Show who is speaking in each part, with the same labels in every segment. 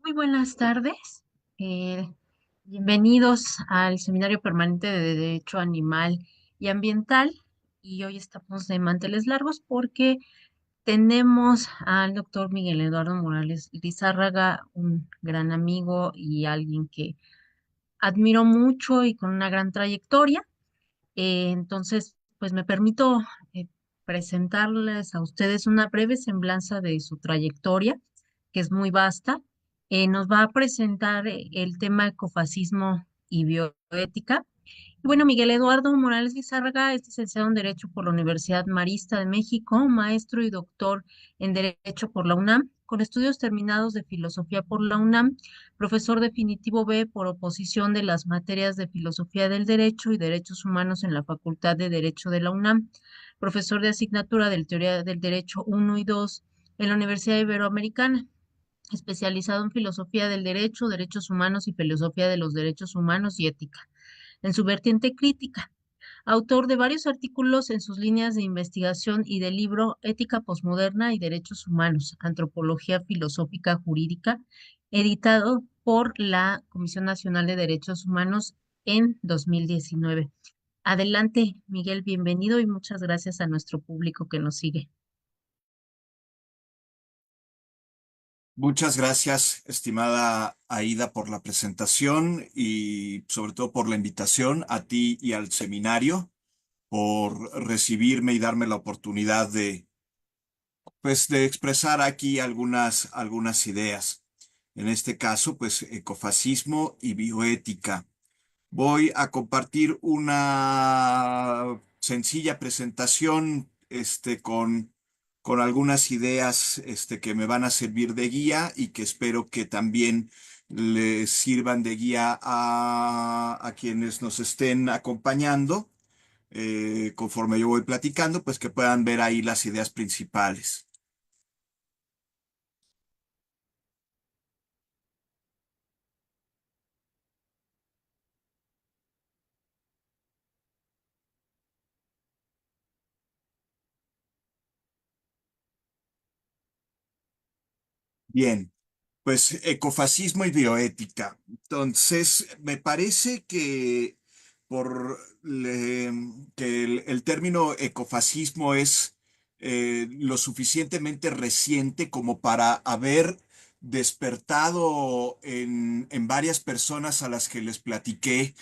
Speaker 1: Muy buenas tardes. Eh, Bienvenidos al Seminario Permanente de Derecho Animal y Ambiental. Y hoy estamos de manteles largos porque tenemos al doctor Miguel Eduardo Morales Lizárraga, un gran amigo y alguien que admiro mucho y con una gran trayectoria. Entonces, pues me permito eh, presentarles a ustedes una breve semblanza de su trayectoria, que es muy vasta. Nos va a presentar el tema ecofascismo y bioética. Y bueno, Miguel Eduardo Morales Lizárraga es licenciado en Derecho por la Universidad Marista de México, maestro y doctor en Derecho por la UNAM, con estudios terminados de Filosofía por la UNAM, profesor definitivo B por oposición de las materias de Filosofía del Derecho y Derechos Humanos en la Facultad de Derecho de la UNAM, profesor de asignatura de Teoría del Derecho 1 y 2 en la Universidad Iberoamericana, especializado en Filosofía del Derecho, Derechos Humanos y Filosofía de los Derechos Humanos y Ética en su vertiente crítica, autor de varios artículos en sus líneas de investigación y del libro Ética Postmoderna y Derechos Humanos, Antropología Filosófica Jurídica, editado por la Comisión Nacional de Derechos Humanos en 2019. Adelante, Miguel, bienvenido y muchas gracias a nuestro público que nos sigue.
Speaker 2: Muchas gracias, estimada Aida, por la presentación y sobre todo por la invitación a ti y al seminario, por recibirme y darme la oportunidad de expresar aquí algunas ideas. En este caso, pues, ecofascismo y bioética. Voy a compartir una sencilla presentación, con algunas ideas, que me van a servir de guía y que espero que también les sirvan de guía a quienes nos estén acompañando, conforme yo voy platicando, pues que puedan ver ahí las ideas principales. Bien. Pues ecofascismo y bioética. Entonces, me parece que que el término ecofascismo es lo suficientemente reciente como para haber despertado en varias personas a las que les platiqué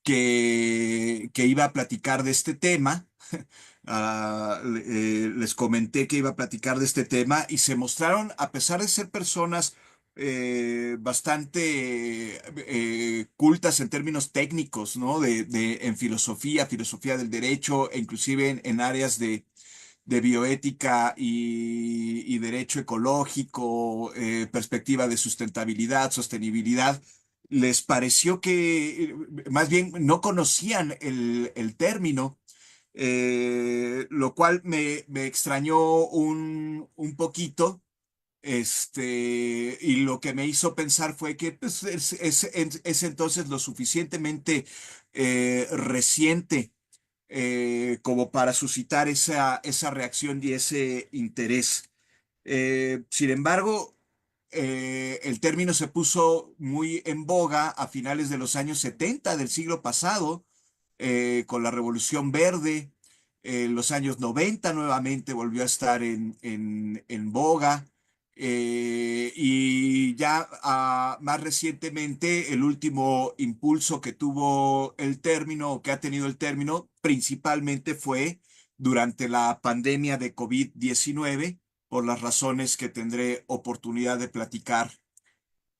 Speaker 2: que iba a platicar de este tema. Les comenté que iba a platicar de este tema y se mostraron, a pesar de ser personas bastante cultas en términos técnicos, ¿no? En filosofía del derecho, e inclusive en áreas de bioética y derecho ecológico, perspectiva de sustentabilidad, sostenibilidad. Les pareció que más bien no conocían el término, lo cual me extrañó un poquito. Y lo que me hizo pensar fue que pues, es entonces lo suficientemente reciente como para suscitar esa reacción y ese interés. Sin embargo, el término se puso muy en boga a finales de los años 70 del siglo pasado, con la Revolución Verde. En los años 90 nuevamente volvió a estar en boga. Y ya más recientemente, el último impulso que tuvo el término, o que ha tenido el término, principalmente fue durante la pandemia de COVID-19, por las razones que tendré oportunidad de platicar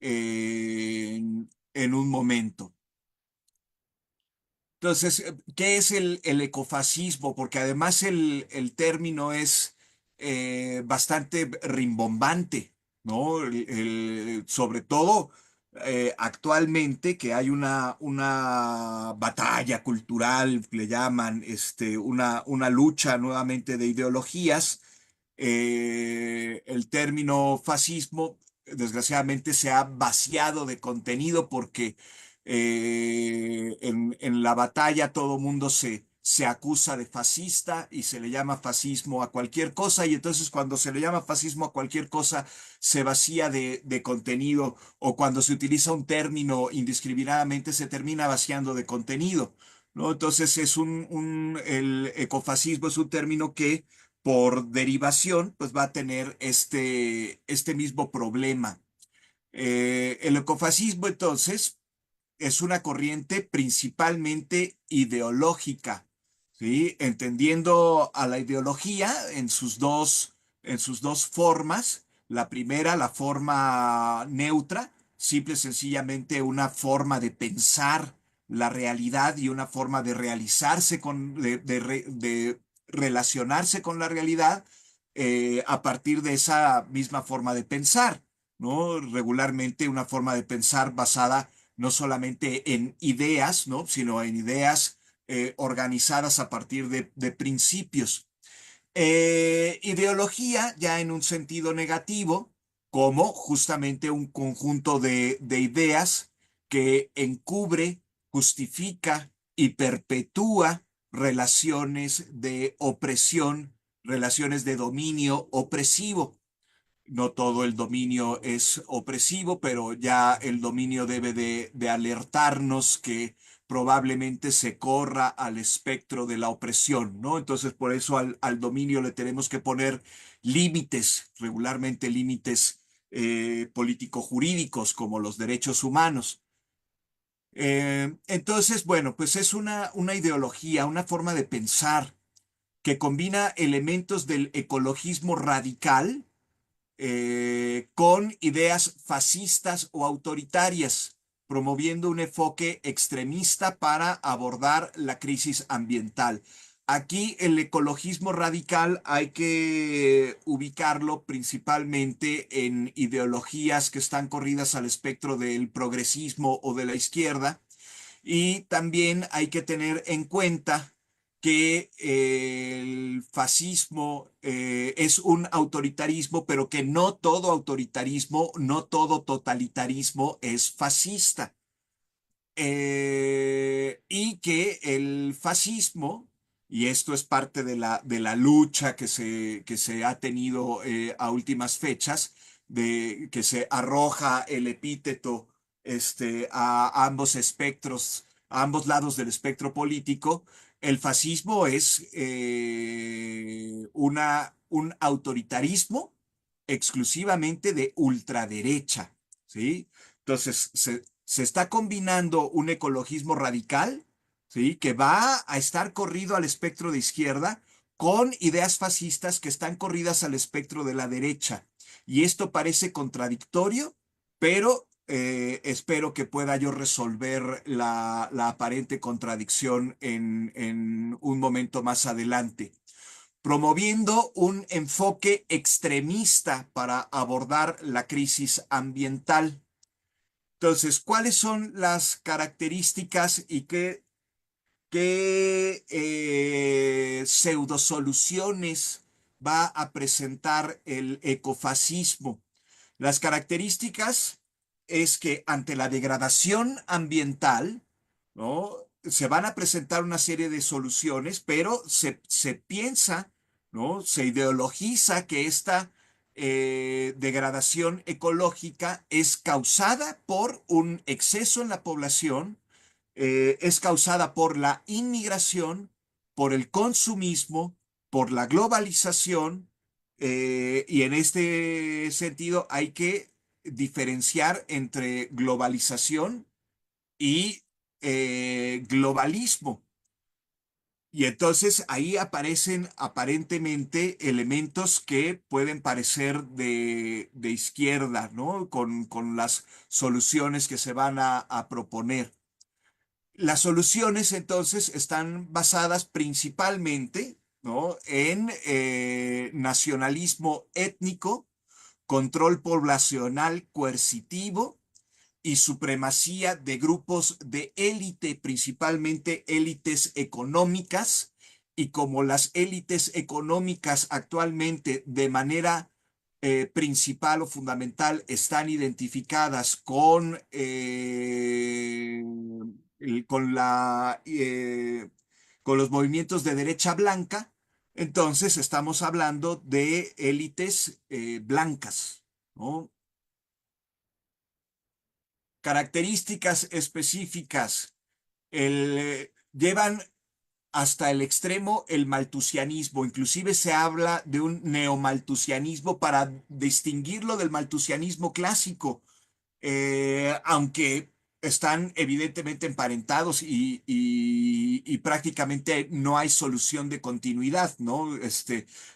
Speaker 2: en un momento. Entonces, ¿qué es el ecofascismo? Porque además el término es bastante rimbombante, ¿no? Sobre todo actualmente, que hay una batalla cultural, le llaman, una lucha nuevamente de ideologías. El término fascismo, desgraciadamente, se ha vaciado de contenido porque en la batalla todo mundo se acusa de fascista y se le llama fascismo a cualquier cosa, y entonces cuando se le llama fascismo a cualquier cosa se vacía de contenido, o cuando se utiliza un término indiscriminadamente se termina vaciando de contenido, ¿no? Entonces el ecofascismo es un término que por derivación pues va a tener este mismo problema. El ecofascismo entonces es una corriente principalmente ideológica, ¿sí? Entendiendo a la ideología en sus dos formas. La primera, la forma neutra, simple y sencillamente una forma de pensar la realidad y una forma de realizarse de relacionarse con la realidad a partir de esa misma forma de pensar, ¿no? Regularmente una forma de pensar basada no solamente en ideas, ¿no? Sino en ideas organizadas a partir de principios. Ideología ya en un sentido negativo, como justamente un conjunto de ideas que encubre, justifica y perpetúa relaciones de opresión, relaciones de dominio opresivo. No todo el dominio es opresivo, pero ya el dominio debe de alertarnos que probablemente se corra al espectro de la opresión, ¿no? Entonces, por eso al dominio le tenemos que poner límites, regularmente límites político-jurídicos, como los derechos humanos. Entonces, bueno, pues es una ideología, una forma de pensar que combina elementos del ecologismo radical con ideas fascistas o autoritarias, promoviendo un enfoque extremista para abordar la crisis ambiental. Aquí el ecologismo radical hay que ubicarlo principalmente en ideologías que están corridas al espectro del progresismo o de la izquierda, y también hay que tener en cuenta que el fascismo es un autoritarismo, pero que no todo autoritarismo, no todo totalitarismo es fascista. Y que el fascismo, y esto es parte de la lucha que se ha tenido a últimas fechas, de que se arroja el epíteto a ambos espectros, a ambos lados del espectro político. El fascismo es un autoritarismo exclusivamente de ultraderecha, ¿sí? Entonces, se está combinando un ecologismo radical, ¿sí? Que va a estar corrido al espectro de izquierda con ideas fascistas que están corridas al espectro de la derecha. Y esto parece contradictorio, pero espero que pueda yo resolver la aparente contradicción en un momento más adelante, promoviendo un enfoque extremista para abordar la crisis ambiental. Entonces, ¿cuáles son las características y qué pseudosoluciones va a presentar el ecofascismo? Las características es que ante la degradación ambiental, ¿no? Se van a presentar una serie de soluciones, pero se piensa, ¿no? Se ideologiza que esta degradación ecológica es causada por un exceso en la población, es causada por la inmigración, por el consumismo, por la globalización, y en este sentido hay que diferenciar entre globalización y globalismo. Y entonces ahí aparecen aparentemente elementos que pueden parecer de izquierda, ¿no? Con las soluciones que se van a proponer. Las soluciones entonces están basadas principalmente, ¿no? En nacionalismo étnico, control poblacional coercitivo y supremacía de grupos de élite, principalmente élites económicas. Y como las élites económicas actualmente de manera principal o fundamental están identificadas con con los movimientos de derecha blanca, entonces estamos hablando de élites blancas, ¿no? Características específicas. Llevan hasta el extremo el maltusianismo. Inclusive se habla de un neomaltusianismo para distinguirlo del maltusianismo clásico, aunque están evidentemente emparentados y prácticamente no hay solución de continuidad, ¿no?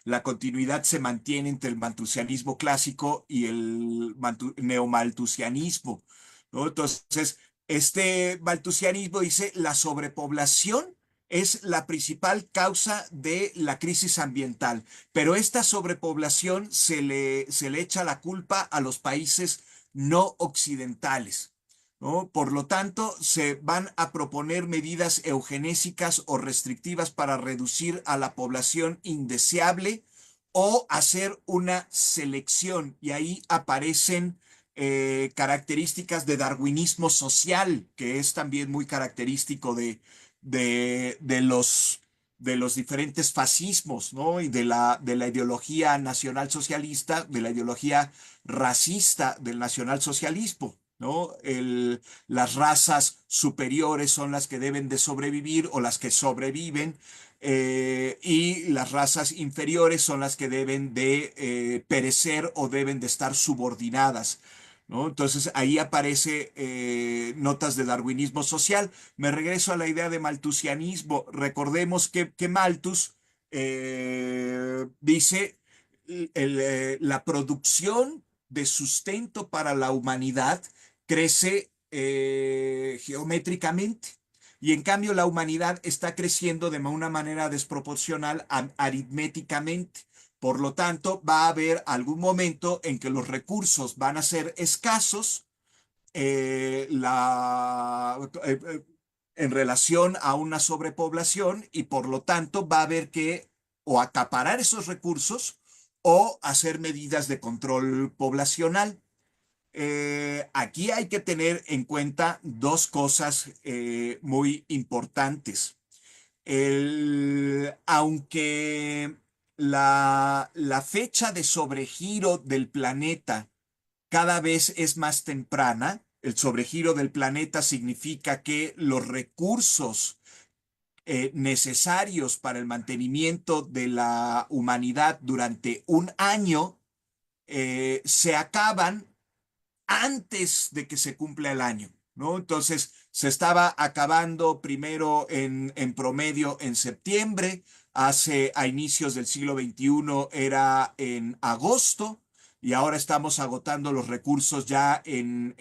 Speaker 2: La continuidad se mantiene entre el maltusianismo clásico y el neomaltusianismo, ¿no? Entonces, este maltusianismo dice la sobrepoblación es la principal causa de la crisis ambiental, pero esta sobrepoblación se le echa la culpa a los países no occidentales, ¿no? Por lo tanto, se van a proponer medidas eugenésicas o restrictivas para reducir a la población indeseable o hacer una selección. Y ahí aparecen características de darwinismo social, que es también muy característico de los diferentes fascismos, ¿no? Y de la ideología nacionalsocialista, de la ideología racista del nacionalsocialismo, ¿no? Las razas superiores son las que deben de sobrevivir o las que sobreviven, y las razas inferiores son las que deben de perecer o deben de estar subordinadas, ¿no? Entonces ahí aparece notas de darwinismo social. Me regreso a la idea de maltusianismo. Recordemos que Malthus dice la producción de sustento para la humanidad crece geométricamente. Y en cambio la humanidad está creciendo de una manera desproporcional aritméticamente. Por lo tanto, va a haber algún momento en que los recursos van a ser escasos, eh, la, eh, eh, en relación a una sobrepoblación, y por lo tanto va a haber que o acaparar esos recursos o hacer medidas de control poblacional. Aquí hay que tener en cuenta dos cosas muy importantes. Aunque la fecha de sobregiro del planeta cada vez es más temprana, el sobregiro del planeta significa que los recursos necesarios para el mantenimiento de la humanidad durante un año se acaban antes de que se cumpla el año, ¿no? Entonces, se estaba acabando primero en promedio en septiembre, a inicios del siglo XXI era en agosto, y ahora estamos agotando los recursos ya en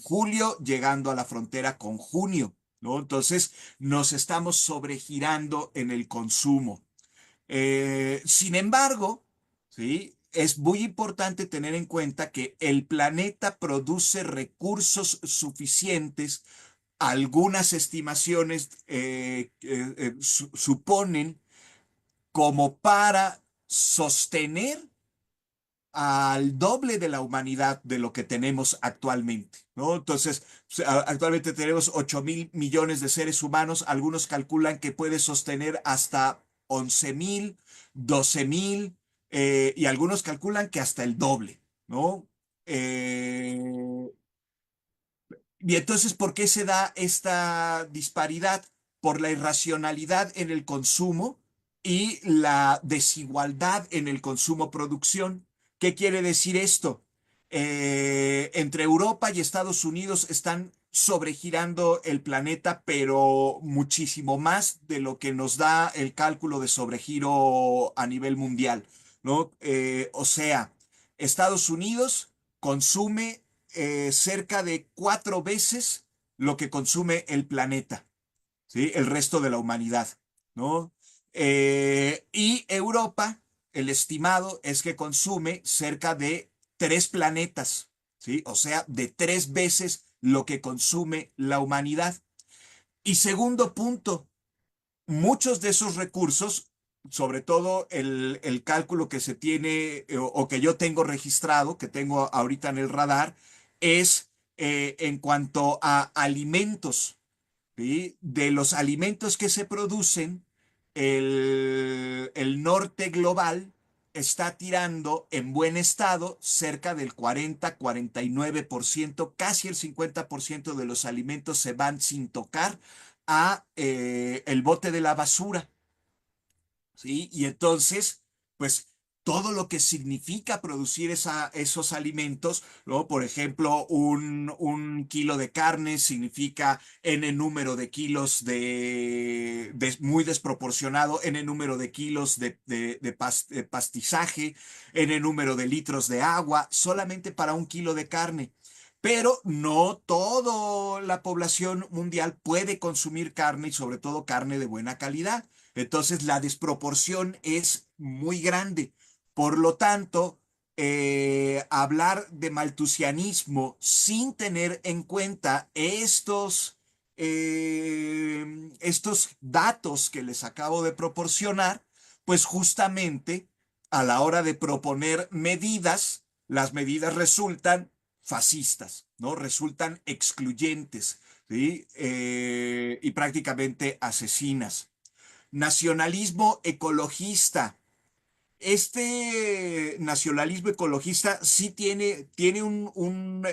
Speaker 2: julio, llegando a la frontera con junio, ¿no? Entonces, nos estamos sobregirando en el consumo. Sin embargo, ¿sí? Es muy importante tener en cuenta que el planeta produce recursos suficientes. Algunas estimaciones suponen como para sostener al doble de la humanidad de lo que tenemos actualmente, ¿no? Entonces, actualmente tenemos 8.000 millones de seres humanos. Algunos calculan que puede sostener hasta 11.000, 12.000, y algunos calculan que hasta el doble, ¿no? Eh, y entonces, ¿por qué se da esta disparidad? Por la irracionalidad en el consumo y la desigualdad en el consumo-producción. ¿Qué quiere decir esto? Entre Europa y Estados Unidos están sobregirando el planeta, pero muchísimo más de lo que nos da el cálculo de sobregiro a nivel mundial, ¿no? O sea, Estados Unidos consume cerca de 4 veces lo que consume el planeta, ¿sí? El resto de la humanidad, ¿no? Y Europa, el estimado es que consume cerca de 3 planetas, ¿sí? O sea, de 3 veces lo que consume la humanidad. Y segundo punto, muchos de esos recursos, sobre todo el cálculo que se tiene o que yo tengo registrado, que tengo ahorita en el radar, es en cuanto a alimentos. ¿sí? De los alimentos que se producen, el norte global está tirando en buen estado cerca del 40-49%, casi el 50% de los alimentos se van sin tocar a el bote de la basura. ¿Sí? Y entonces, pues todo lo que significa producir esos alimentos, ¿no? Por ejemplo, un kilo de carne significa n número de kilos muy desproporcionado, n número de kilos de pastizaje, n número de litros de agua, solamente para un kilo de carne. Pero no toda la población mundial puede consumir carne y sobre todo carne de buena calidad. Entonces la desproporción es muy grande. Por lo tanto, hablar de maltusianismo sin tener en cuenta estos datos que les acabo de proporcionar, pues justamente a la hora de proponer medidas, las medidas resultan fascistas, ¿no? Resultan excluyentes, ¿sí? Y prácticamente asesinas. Nacionalismo ecologista. Este nacionalismo ecologista sí tiene un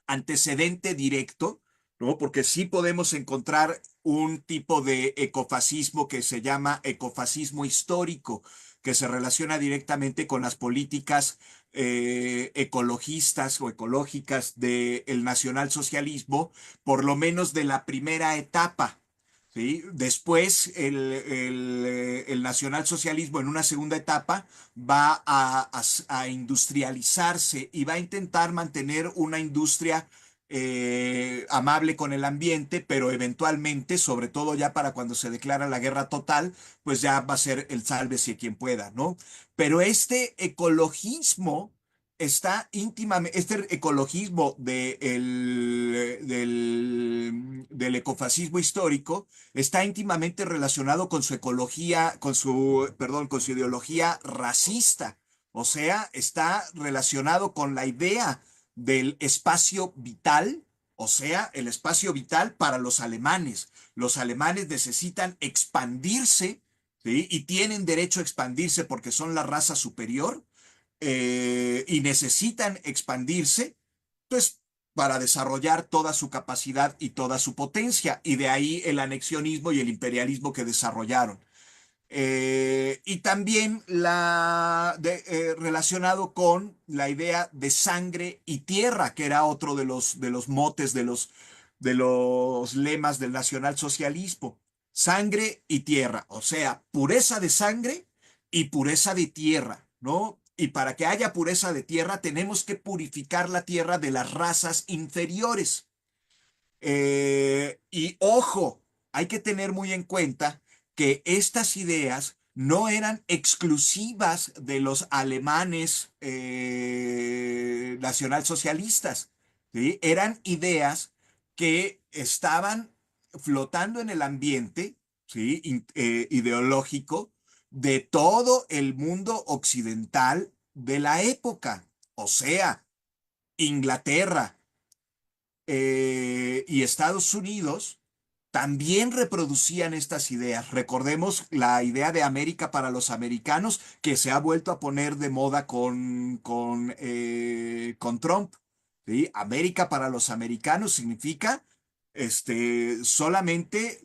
Speaker 2: antecedente directo, ¿no? Porque sí podemos encontrar un tipo de ecofascismo que se llama ecofascismo histórico, que se relaciona directamente con las políticas ecologistas o ecológicas del nacionalsocialismo, por lo menos de la primera etapa. ¿Sí? Después, el nacionalsocialismo en una segunda etapa va a industrializarse y va a intentar mantener una industria amable con el ambiente, pero eventualmente, sobre todo ya para cuando se declara la guerra total, pues ya va a ser el sálvese quien pueda, ¿no? Pero este ecologismo está íntimamente, este ecologismo del ecofascismo histórico está íntimamente relacionado con su ecología, perdón, con su ideología racista. O sea, está relacionado con la idea del espacio vital, o sea, el espacio vital para los alemanes. Los alemanes necesitan expandirse, ¿sí? Y tienen derecho a expandirse porque son la raza superior, y necesitan expandirse, pues para desarrollar toda su capacidad y toda su potencia, y de ahí el anexionismo y el imperialismo que desarrollaron. Y también relacionado con la idea de sangre y tierra, que era otro de los motes, de los lemas del nacionalsocialismo. Sangre y tierra, o sea, pureza de sangre y pureza de tierra, ¿no? Y para que haya pureza de tierra, tenemos que purificar la tierra de las razas inferiores. Y ojo, hay que tener muy en cuenta que estas ideas no eran exclusivas de los alemanes nacionalsocialistas, ¿sí? Eran ideas que estaban flotando en el ambiente, ¿sí? Ideológico de todo el mundo occidental de la época, o sea, Inglaterra, y Estados Unidos también reproducían estas ideas. Recordemos la idea de América para los americanos que se ha vuelto a poner de moda con Trump. ¿Sí? América para los americanos significa solamente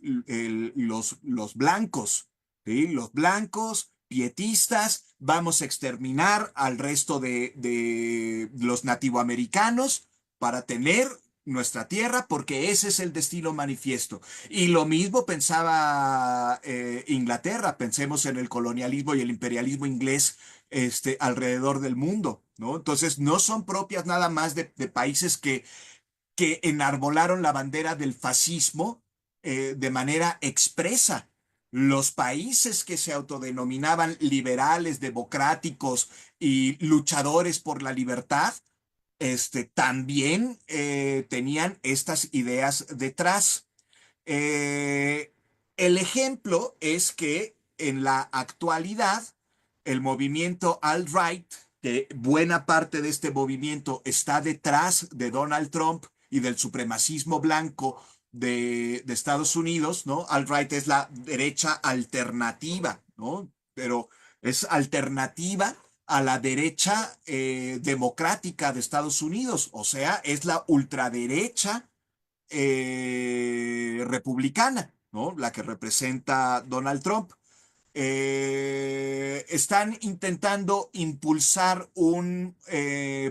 Speaker 2: los blancos. ¿Sí? Los blancos, pietistas, vamos a exterminar al resto de los nativoamericanos para tener nuestra tierra, porque ese es el destino manifiesto. Y lo mismo pensaba Inglaterra, pensemos en el colonialismo y el imperialismo inglés alrededor del mundo, ¿no? Entonces, no son propias nada más de países que enarbolaron la bandera del fascismo de manera expresa. Los países que se autodenominaban liberales, democráticos y luchadores por la libertad, también tenían estas ideas detrás. Eh, el ejemplo es que en la actualidad el movimiento alt-right, que buena parte de este movimiento está detrás de Donald Trump y del supremacismo blanco de Estados Unidos, ¿no? Alt-right es la derecha alternativa, ¿no? Pero es alternativa a la derecha democrática de Estados Unidos, o sea, es la ultraderecha republicana, ¿no? La que representa Donald Trump. Están intentando impulsar un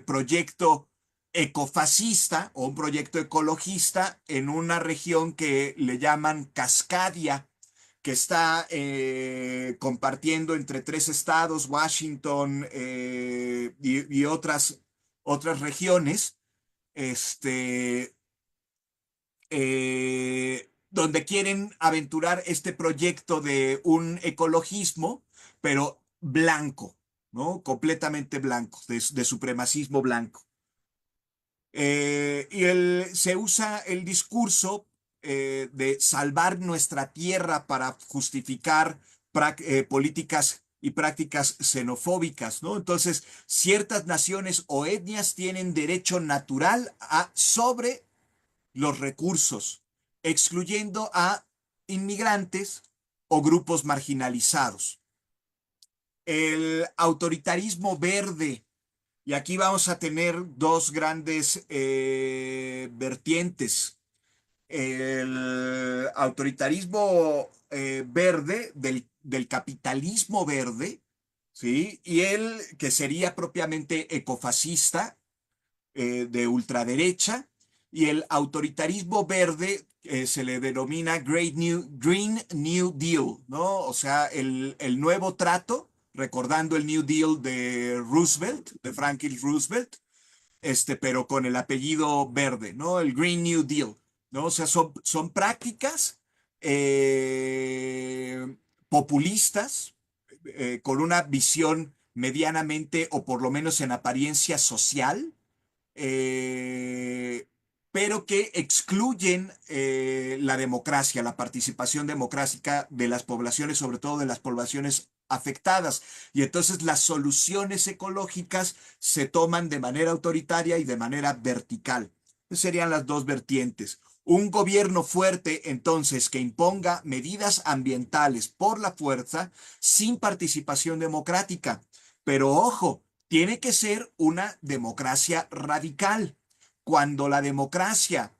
Speaker 2: proyecto ecofascista o un proyecto ecologista en una región que le llaman Cascadia, que está compartiendo entre tres estados, Washington y otras regiones, este, donde quieren aventurar este proyecto de un ecologismo, pero blanco, ¿no? Completamente blanco, de supremacismo blanco. Se usa el discurso de salvar nuestra tierra para justificar políticas y prácticas xenofóbicas, ¿no? Entonces, ciertas naciones o etnias tienen derecho natural sobre los recursos, excluyendo a inmigrantes o grupos marginalizados. El autoritarismo verde, y aquí vamos a tener dos grandes vertientes. El autoritarismo verde del capitalismo verde, ¿sí? Y el que sería propiamente ecofascista, de ultraderecha, y el autoritarismo verde se le denomina Green New Deal, ¿no? O sea, el nuevo trato, recordando el New Deal de Roosevelt, de Franklin Roosevelt, pero con el apellido verde, ¿no? El Green New Deal, ¿no? O sea, son prácticas populistas con una visión medianamente o por lo menos en apariencia social, eh, pero que excluyen la democracia, la participación democrática de las poblaciones, sobre todo de las poblaciones afectadas. Y entonces las soluciones ecológicas se toman de manera autoritaria y de manera vertical. Esas serían las dos vertientes. Un gobierno fuerte, entonces, que imponga medidas ambientales por la fuerza sin participación democrática. Pero ojo, tiene que ser una democracia radical. Cuando la democracia,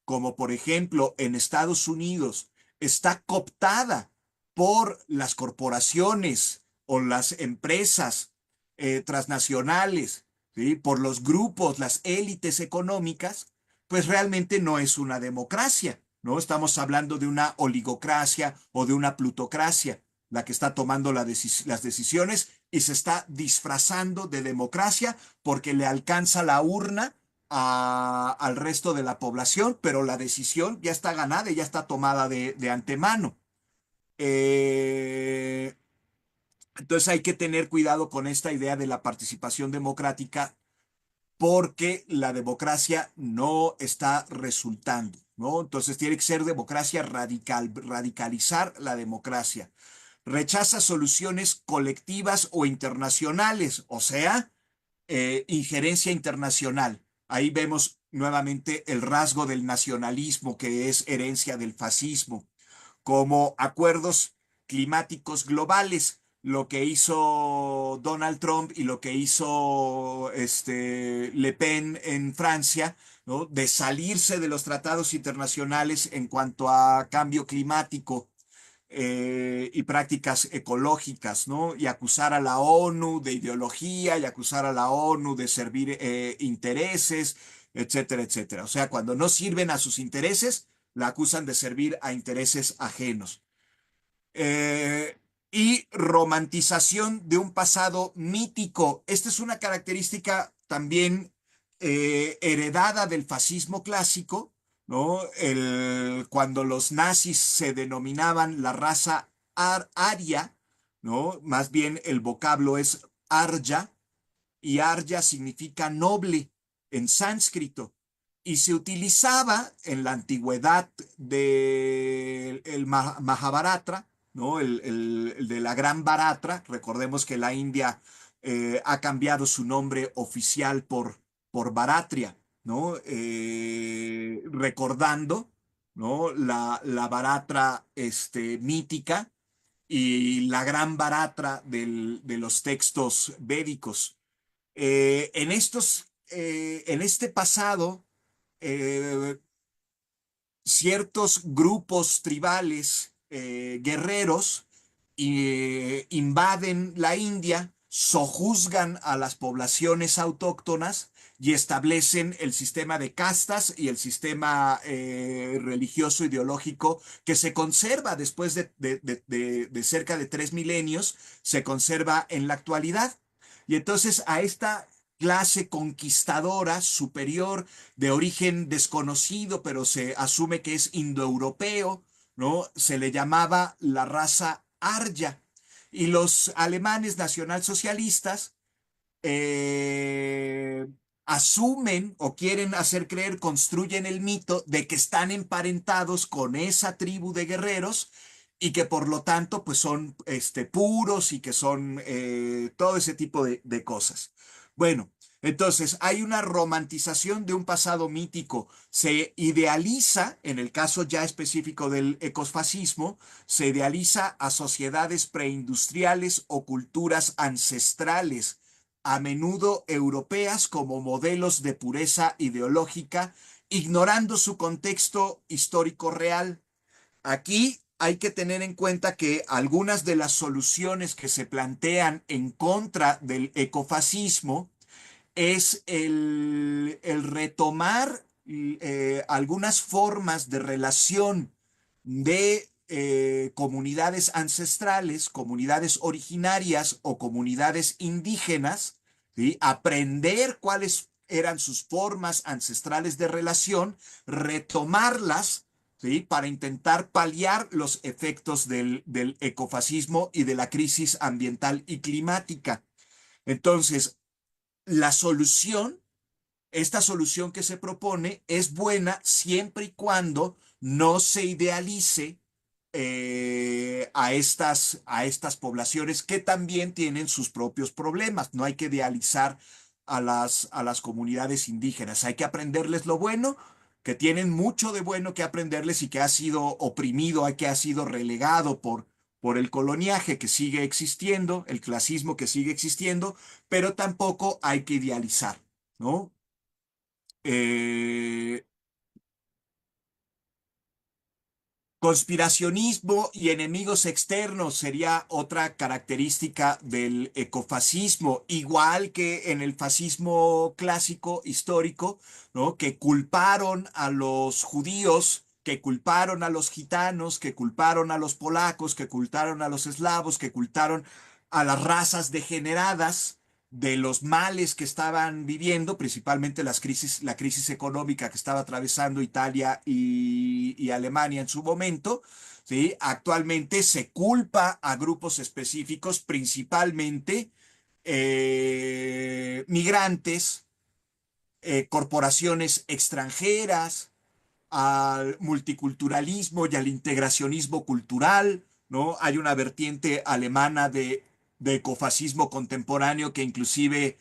Speaker 2: como por ejemplo en Estados Unidos, está cooptada por las corporaciones o las empresas transnacionales, ¿sí? Por los grupos, las élites económicas, pues realmente no es una democracia, ¿no? Estamos hablando de una oligocracia o de una plutocracia, la que está tomando las decisiones y se está disfrazando de democracia porque le alcanza la urna al resto de la población, pero la decisión ya está ganada y ya está tomada de antemano. Eh, entonces hay que tener cuidado con esta idea de la participación democrática porque la democracia no está resultando, ¿no? Entonces tiene que ser democracia radical, radicalizar la democracia. Rechaza soluciones colectivas o internacionales, o sea, injerencia internacional. Ahí vemos nuevamente el rasgo del nacionalismo que es herencia del fascismo, como acuerdos climáticos globales, lo que hizo Donald Trump y lo que hizo Le Pen en Francia, ¿no? De salirse de los tratados internacionales en cuanto a cambio climático y prácticas ecológicas, ¿no? Y acusar a la ONU de ideología y acusar a la ONU de servir intereses, etcétera, etcétera. O sea, cuando no sirven a sus intereses, la acusan de servir a intereses ajenos. Eh, y romantización de un pasado mítico. Esta es una característica también heredada del fascismo clásico, ¿no? Cuando los nazis se denominaban la raza aria, ¿no? Más bien el vocablo es arya, y arya significa noble en sánscrito. Y se utilizaba en la antigüedad del Mahabharata, ¿no? El de la Gran Baratra. Recordemos que la India ha cambiado su nombre oficial por Baratria, ¿no? Recordando, ¿no? La Baratra mítica y la gran Baratra de los textos védicos. En este pasado, eh, ciertos grupos tribales guerreros invaden la India, sojuzgan a las poblaciones autóctonas y establecen el sistema de castas y el sistema religioso ideológico que se conserva después de cerca de 3 milenios, se conserva en la actualidad. Y entonces a esta clase conquistadora superior de origen desconocido, pero se asume que es indoeuropeo, ¿no? Se le llamaba la raza Arya. Y los alemanes nacionalsocialistas eh, asumen o quieren hacer creer, construyen el mito de que están emparentados con esa tribu de guerreros y que por lo tanto pues son puros y que son todo ese tipo de cosas. Bueno, entonces hay una romantización de un pasado mítico. Se idealiza, en el caso ya específico del ecofascismo, se idealiza a sociedades preindustriales o culturas ancestrales, a menudo europeas, como modelos de pureza ideológica, ignorando su contexto histórico real. Aquí hay que tener en cuenta que algunas de las soluciones que se plantean en contra del ecofascismo es el retomar algunas formas de relación de comunidades ancestrales, comunidades originarias o comunidades indígenas, ¿sí? Aprender cuáles eran sus formas ancestrales de relación, retomarlas, ¿sí? Para intentar paliar los efectos del ecofascismo y de la crisis ambiental y climática. Entonces, la solución, esta solución que se propone es buena siempre y cuando no se idealice a estas poblaciones que también tienen sus propios problemas. No hay que idealizar a las comunidades indígenas. Hay que aprenderles lo bueno, que tienen mucho de bueno que aprenderles y que ha sido oprimido, que ha sido relegado por el coloniaje que sigue existiendo, el clasismo que sigue existiendo, pero tampoco hay que idealizar, ¿no? Eh, Conspiracionismo y enemigos externos sería otra característica del ecofascismo, igual que en el fascismo clásico histórico, ¿no? Que culparon a los judíos, que culparon a los gitanos, que culparon a los polacos, que culparon a los eslavos, que culparon a las razas degeneradas de los males que estaban viviendo, principalmente la crisis económica que estaba atravesando Italia y Alemania en su momento. ¿Sí? Actualmente se culpa a grupos específicos, principalmente migrantes, corporaciones extranjeras, al multiculturalismo y al integracionismo cultural, ¿no? Hay una vertiente alemana de ecofascismo contemporáneo que inclusive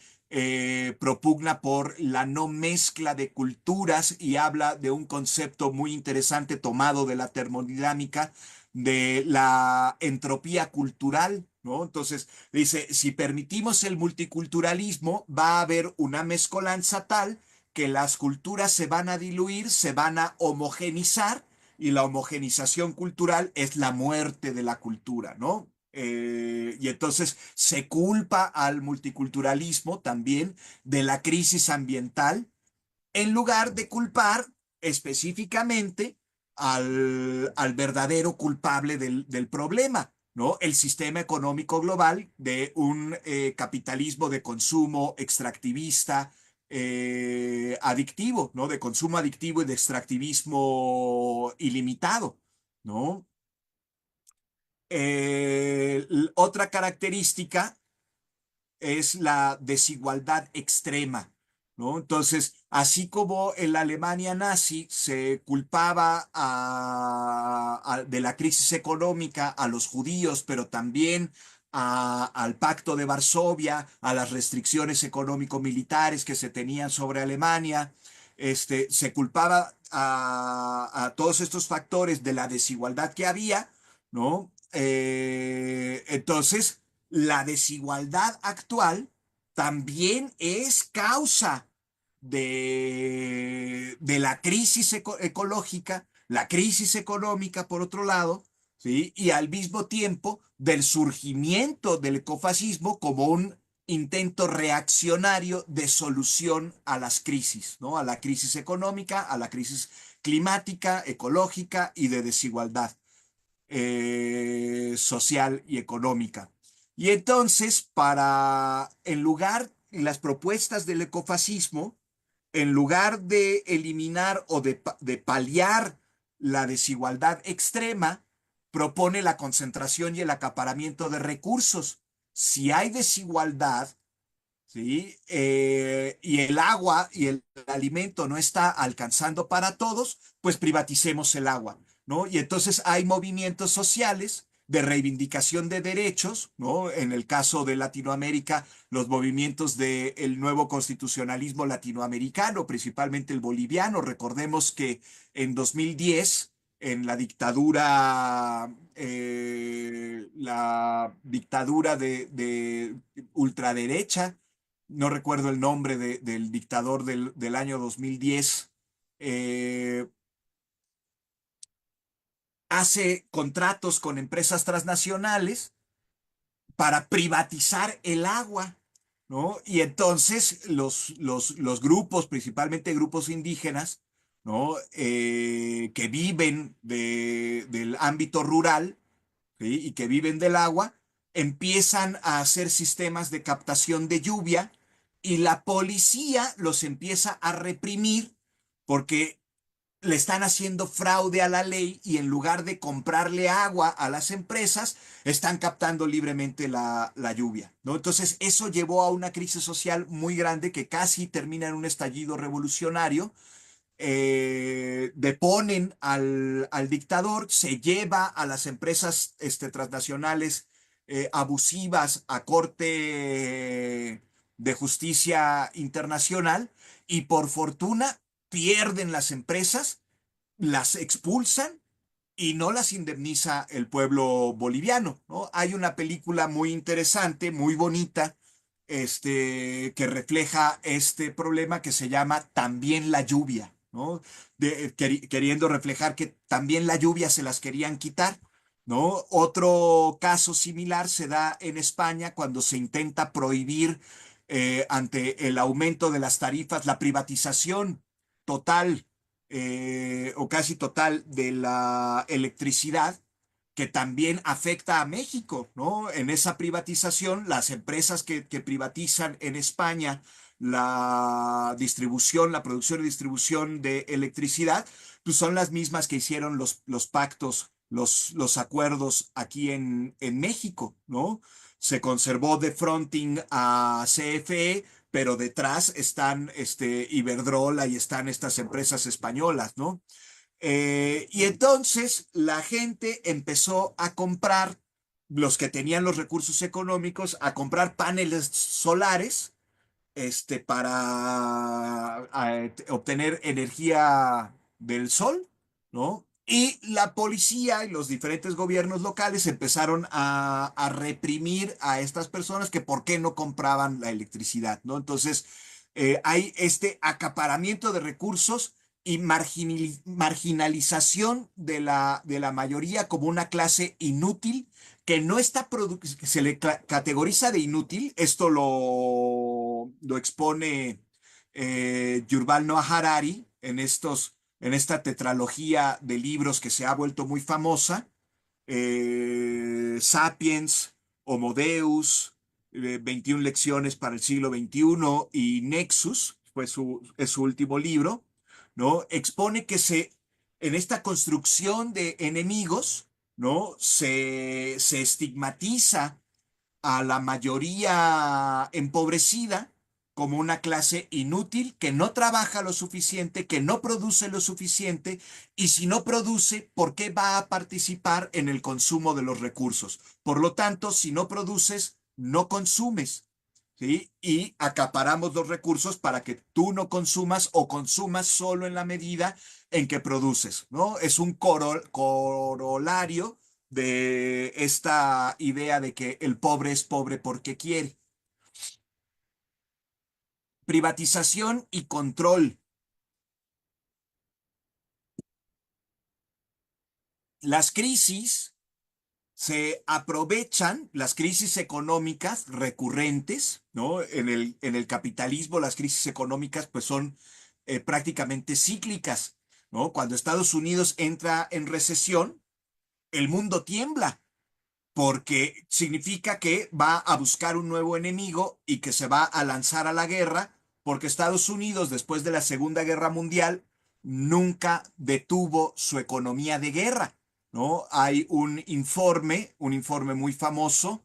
Speaker 2: propugna por la no mezcla de culturas y habla de un concepto muy interesante tomado de la termodinámica de la entropía cultural, ¿no? Entonces, dice, si permitimos el multiculturalismo, va a haber una mezcolanza tal que las culturas se van a diluir, se van a homogenizar y la homogenización cultural es la muerte de la cultura, ¿no? Y entonces se culpa al multiculturalismo también de la crisis ambiental en lugar de culpar específicamente al verdadero culpable del problema, ¿no? El sistema económico global de un capitalismo de consumo extractivista, adictivo, ¿no? De consumo adictivo y de extractivismo ilimitado, ¿no? Otra característica es la desigualdad extrema, ¿no? Entonces, así como en la Alemania nazi se culpaba de la crisis económica a los judíos, pero también al Pacto de Varsovia, a las restricciones económico-militares que se tenían sobre Alemania, se culpaba a todos estos factores de la desigualdad que había, ¿no? Entonces, la desigualdad actual también es causa de la crisis ecológica, la crisis económica, por otro lado, ¿sí? Y al mismo tiempo del surgimiento del ecofascismo como un intento reaccionario de solución a las crisis, ¿no? A la crisis económica, a la crisis climática, ecológica y de desigualdad social y económica. Y entonces, en lugar, las propuestas del ecofascismo, en lugar de eliminar o de paliar la desigualdad extrema, propone la concentración y el acaparamiento de recursos. Si hay desigualdad, ¿sí? Y el agua y el alimento no está alcanzando para todos, pues privaticemos el agua, ¿no? Y entonces hay movimientos sociales de reivindicación de derechos, ¿no? En el caso de Latinoamérica, los movimientos del nuevo constitucionalismo latinoamericano, principalmente el boliviano. Recordemos que en 2010, en la dictadura de ultraderecha, no recuerdo el nombre del dictador del año 2010, eh, hace contratos con empresas transnacionales para privatizar el agua, ¿no? Y entonces los grupos, principalmente grupos indígenas, ¿no? Que viven del ámbito rural, ¿sí? Y que viven del agua, empiezan a hacer sistemas de captación de lluvia y la policía los empieza a reprimir porque le están haciendo fraude a la ley y en lugar de comprarle agua a las empresas, están captando libremente la lluvia, ¿no? Entonces eso llevó a una crisis social muy grande que casi termina en un estallido revolucionario. Deponen al dictador, se lleva a las empresas transnacionales abusivas a corte de justicia internacional y por fortuna pierden las empresas, las expulsan y no las indemniza el pueblo boliviano, ¿no? Hay una película muy interesante, muy bonita, que refleja este problema que se llama También la lluvia, ¿no? Queriendo reflejar que también la lluvia se las querían quitar, ¿no? Otro caso similar se da en España cuando se intenta prohibir ante el aumento de las tarifas la privatización total o casi total de la electricidad, que también afecta a México, ¿no? En esa privatización, las empresas que privatizan en España la distribución, la producción y distribución de electricidad, pues son las mismas que hicieron los pactos, los acuerdos aquí en México, ¿no? Se conservó de fronting a CFE, pero detrás están Iberdrola y están estas empresas españolas, ¿no? Y entonces la gente empezó a comprar, los que tenían los recursos económicos, a comprar paneles solares para obtener energía del sol, ¿no? Y la policía y los diferentes gobiernos locales empezaron a reprimir a estas personas que por qué no compraban la electricidad, ¿no? Entonces, hay este acaparamiento de recursos y marginalización de la mayoría como una clase inútil que no está, que se le categoriza de inútil. Esto lo expone Yuval Noah Harari en esta tetralogía de libros que se ha vuelto muy famosa, Sapiens, Homo Deus, 21 lecciones para el siglo XXI y Nexus, es su último libro, ¿no? Expone que en esta construcción de enemigos, ¿no? Se estigmatiza a la mayoría empobrecida como una clase inútil que no trabaja lo suficiente, que no produce lo suficiente, y si no produce, ¿por qué va a participar en el consumo de los recursos? Por lo tanto, si no produces, no consumes, ¿sí? Y acaparamos los recursos para que tú no consumas o consumas solo en la medida en que produces, ¿no? Es un corolario de esta idea de que el pobre es pobre porque quiere. Privatización y control. Las crisis se aprovechan, las crisis económicas recurrentes, ¿no? En el capitalismo las crisis económicas pues son prácticamente cíclicas, ¿no? Cuando Estados Unidos entra en recesión, el mundo tiembla porque significa que va a buscar un nuevo enemigo y que se va a lanzar a la guerra, porque Estados Unidos, después de la Segunda Guerra Mundial, nunca detuvo su economía de guerra, ¿no? Hay un informe muy famoso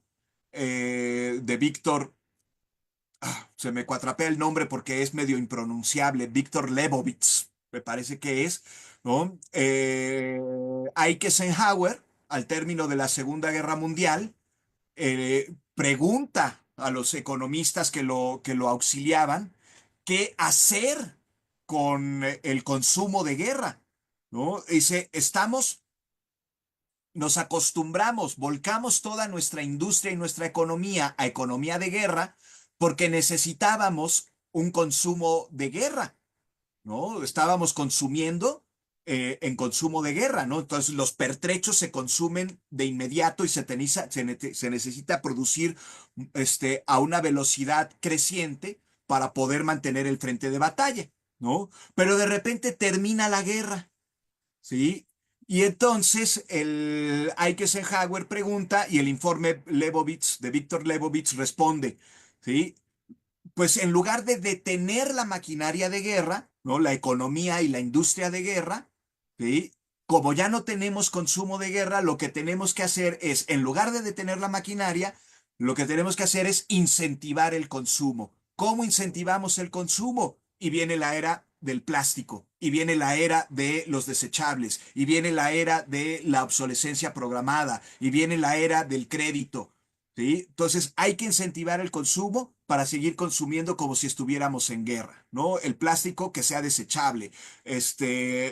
Speaker 2: de Víctor, se me cuatrapea el nombre porque es medio impronunciable, Víctor Lebowitz, me parece que es, ¿no? Eisenhower, al término de la Segunda Guerra Mundial, pregunta a los economistas que lo auxiliaban qué hacer con el consumo de guerra, ¿no? Dice, nos acostumbramos, volcamos toda nuestra industria y nuestra economía a economía de guerra porque necesitábamos un consumo de guerra, ¿no? Estábamos consumiendo en consumo de guerra, ¿no? Entonces los pertrechos se consumen de inmediato y se necesita producir a una velocidad creciente para poder mantener el frente de batalla, ¿no? Pero de repente termina la guerra, ¿sí? Y entonces el Eisenhower pregunta y el informe Lebowitz, de Víctor Lebowitz responde, ¿sí? Pues en lugar de detener la maquinaria de guerra, ¿no? La economía y la industria de guerra, ¿sí? Como ya no tenemos consumo de guerra, lo que tenemos que hacer es, en lugar de detener la maquinaria, lo que tenemos que hacer es incentivar el consumo. ¿Cómo incentivamos el consumo? Y viene la era del plástico, y viene la era de los desechables, y viene la era de la obsolescencia programada, y viene la era del crédito. ¿Sí? Entonces hay que incentivar el consumo para seguir consumiendo como si estuviéramos en guerra, ¿no? El plástico que sea desechable,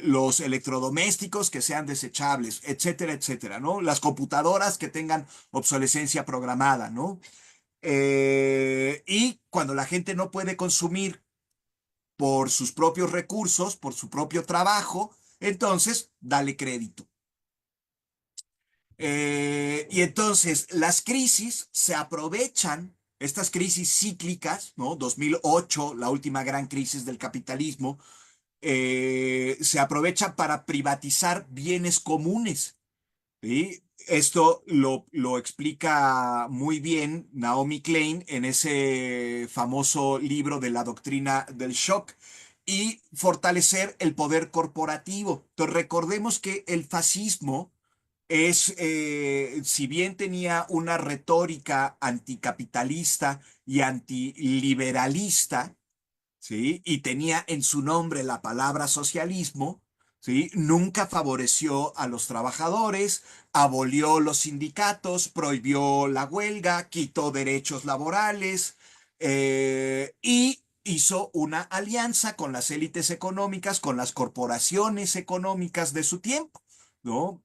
Speaker 2: los electrodomésticos que sean desechables, etcétera, etcétera, ¿no? Las computadoras que tengan obsolescencia programada, ¿no? Y cuando la gente no puede consumir por sus propios recursos, por su propio trabajo, entonces dale crédito. Y entonces las crisis se aprovechan, estas crisis cíclicas, ¿no? 2008, la última gran crisis del capitalismo, se aprovechan para privatizar bienes comunes, ¿sí? Esto lo explica muy bien Naomi Klein en ese famoso libro de la doctrina del shock y fortalecer el poder corporativo. Entonces recordemos que el fascismo si bien tenía una retórica anticapitalista y antiliberalista, ¿sí? Y tenía en su nombre la palabra socialismo, ¿sí? Nunca favoreció a los trabajadores, abolió los sindicatos, prohibió la huelga, quitó derechos laborales y hizo una alianza con las élites económicas, con las corporaciones económicas de su tiempo, ¿no?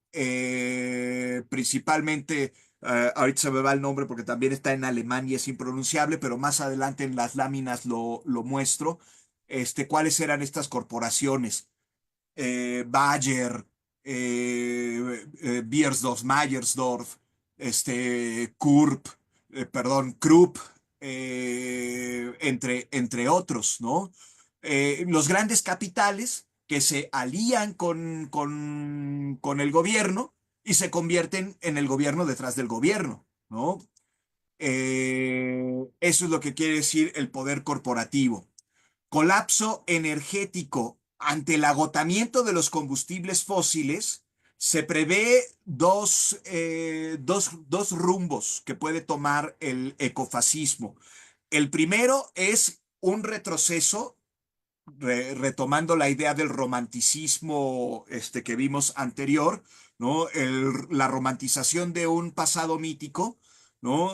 Speaker 2: Principalmente ahorita se me va el nombre porque también está en alemán y es impronunciable, pero más adelante en las láminas lo muestro. ¿Cuáles eran estas corporaciones? Bayer, Beiersdorf, Mayersdorf, Kurp, perdón, Krupp, entre otros, ¿no? Los grandes capitales que se alían con el gobierno y se convierten en el gobierno detrás del gobierno, ¿no? Eso es lo que quiere decir el poder corporativo. Colapso energético. Ante el agotamiento de los combustibles fósiles, se prevé dos rumbos que puede tomar el ecofascismo. El primero es un retroceso, retomando la idea del romanticismo que vimos anterior, ¿no? La romantización de un pasado mítico, ¿no?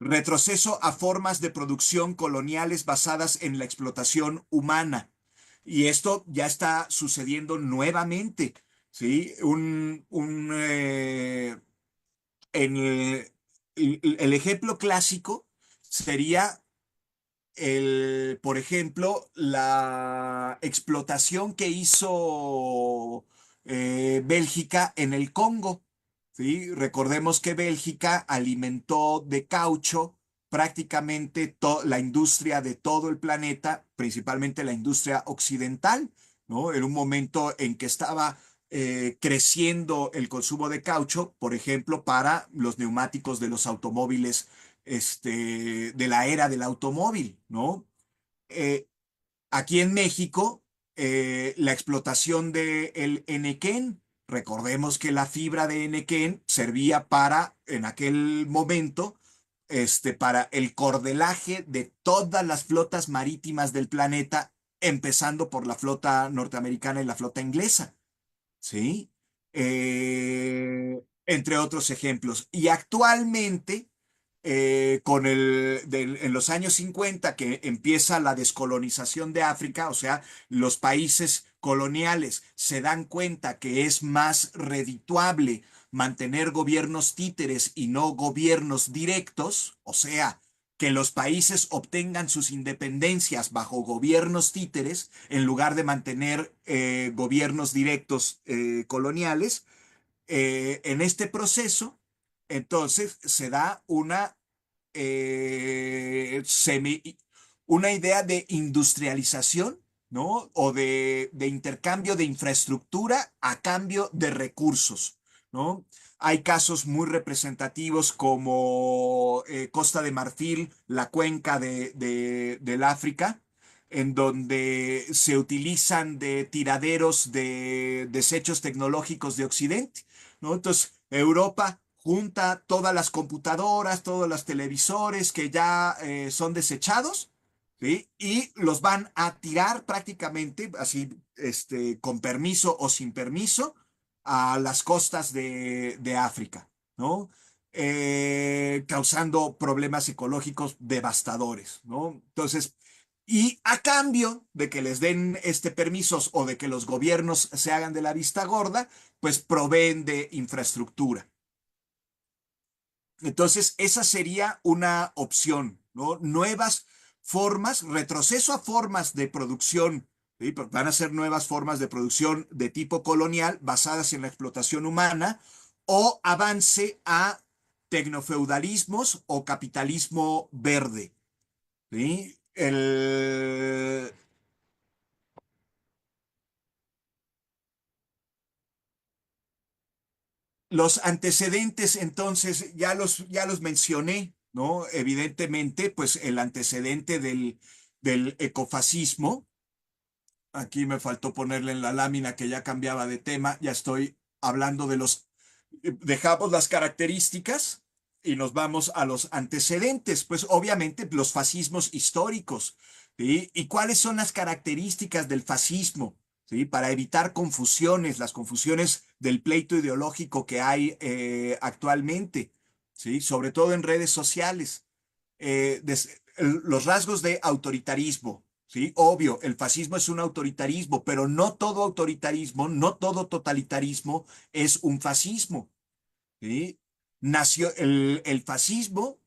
Speaker 2: Retroceso a formas de producción coloniales basadas en la explotación humana. Y esto ya está sucediendo nuevamente, ¿sí? El ejemplo clásico sería por ejemplo, la explotación que hizo Bélgica en el Congo. ¿Sí? Recordemos que Bélgica alimentó de caucho prácticamente la industria de todo el planeta, principalmente la industria occidental, ¿no? En un momento en que estaba creciendo el consumo de caucho, por ejemplo, para los neumáticos de los automóviles de la era del automóvil, ¿no? Eh, Aquí en México, la explotación del enequén, recordemos que la fibra de enequén servía para, en aquel momento, para el cordelaje de todas las flotas marítimas del planeta, empezando por la flota norteamericana y la flota inglesa. ¿Sí? Entre otros ejemplos. Y actualmente, en los años 50 que empieza la descolonización de África, o sea, los países coloniales se dan cuenta que es más redituable mantener gobiernos títeres y no gobiernos directos, o sea, que los países obtengan sus independencias bajo gobiernos títeres en lugar de mantener gobiernos directos coloniales. En este proceso, entonces, se da eh, semi, una idea de industrialización, ¿no? O de intercambio de infraestructura a cambio de recursos, ¿no? Hay casos muy representativos como Costa de Marfil, la cuenca del África, en donde se utilizan de tiraderos de desechos tecnológicos de Occidente, ¿no? Entonces, Europa junta todas las computadoras, todos los televisores que ya son desechados, ¿sí? Y los van a tirar prácticamente, así, con permiso o sin permiso, a las costas de África, ¿no? Causando problemas ecológicos devastadores, ¿no? Entonces, y a cambio de que les den permisos o de que los gobiernos se hagan de la vista gorda, pues proveen de infraestructura. Entonces, esa sería una opción, ¿no? Nuevas formas, retroceso a formas de producción, ¿sí? Van a ser nuevas formas de producción de tipo colonial basadas en la explotación humana o avance a tecnofeudalismos o capitalismo verde, ¿sí? Los antecedentes, entonces, ya los mencioné, ¿no? Evidentemente, pues el antecedente del ecofascismo. Aquí me faltó ponerle en la lámina que ya cambiaba de tema, ya estoy hablando de dejamos las características y nos vamos a los antecedentes, pues obviamente los fascismos históricos, ¿sí? ¿Y cuáles son las características del fascismo? ¿Sí? Para evitar confusiones, las confusiones del pleito ideológico que hay actualmente, ¿sí? Sobre todo en redes sociales. Los rasgos de autoritarismo, ¿sí? Obvio, el fascismo es un autoritarismo, pero no todo autoritarismo, no todo totalitarismo es un fascismo, ¿sí? El fascismo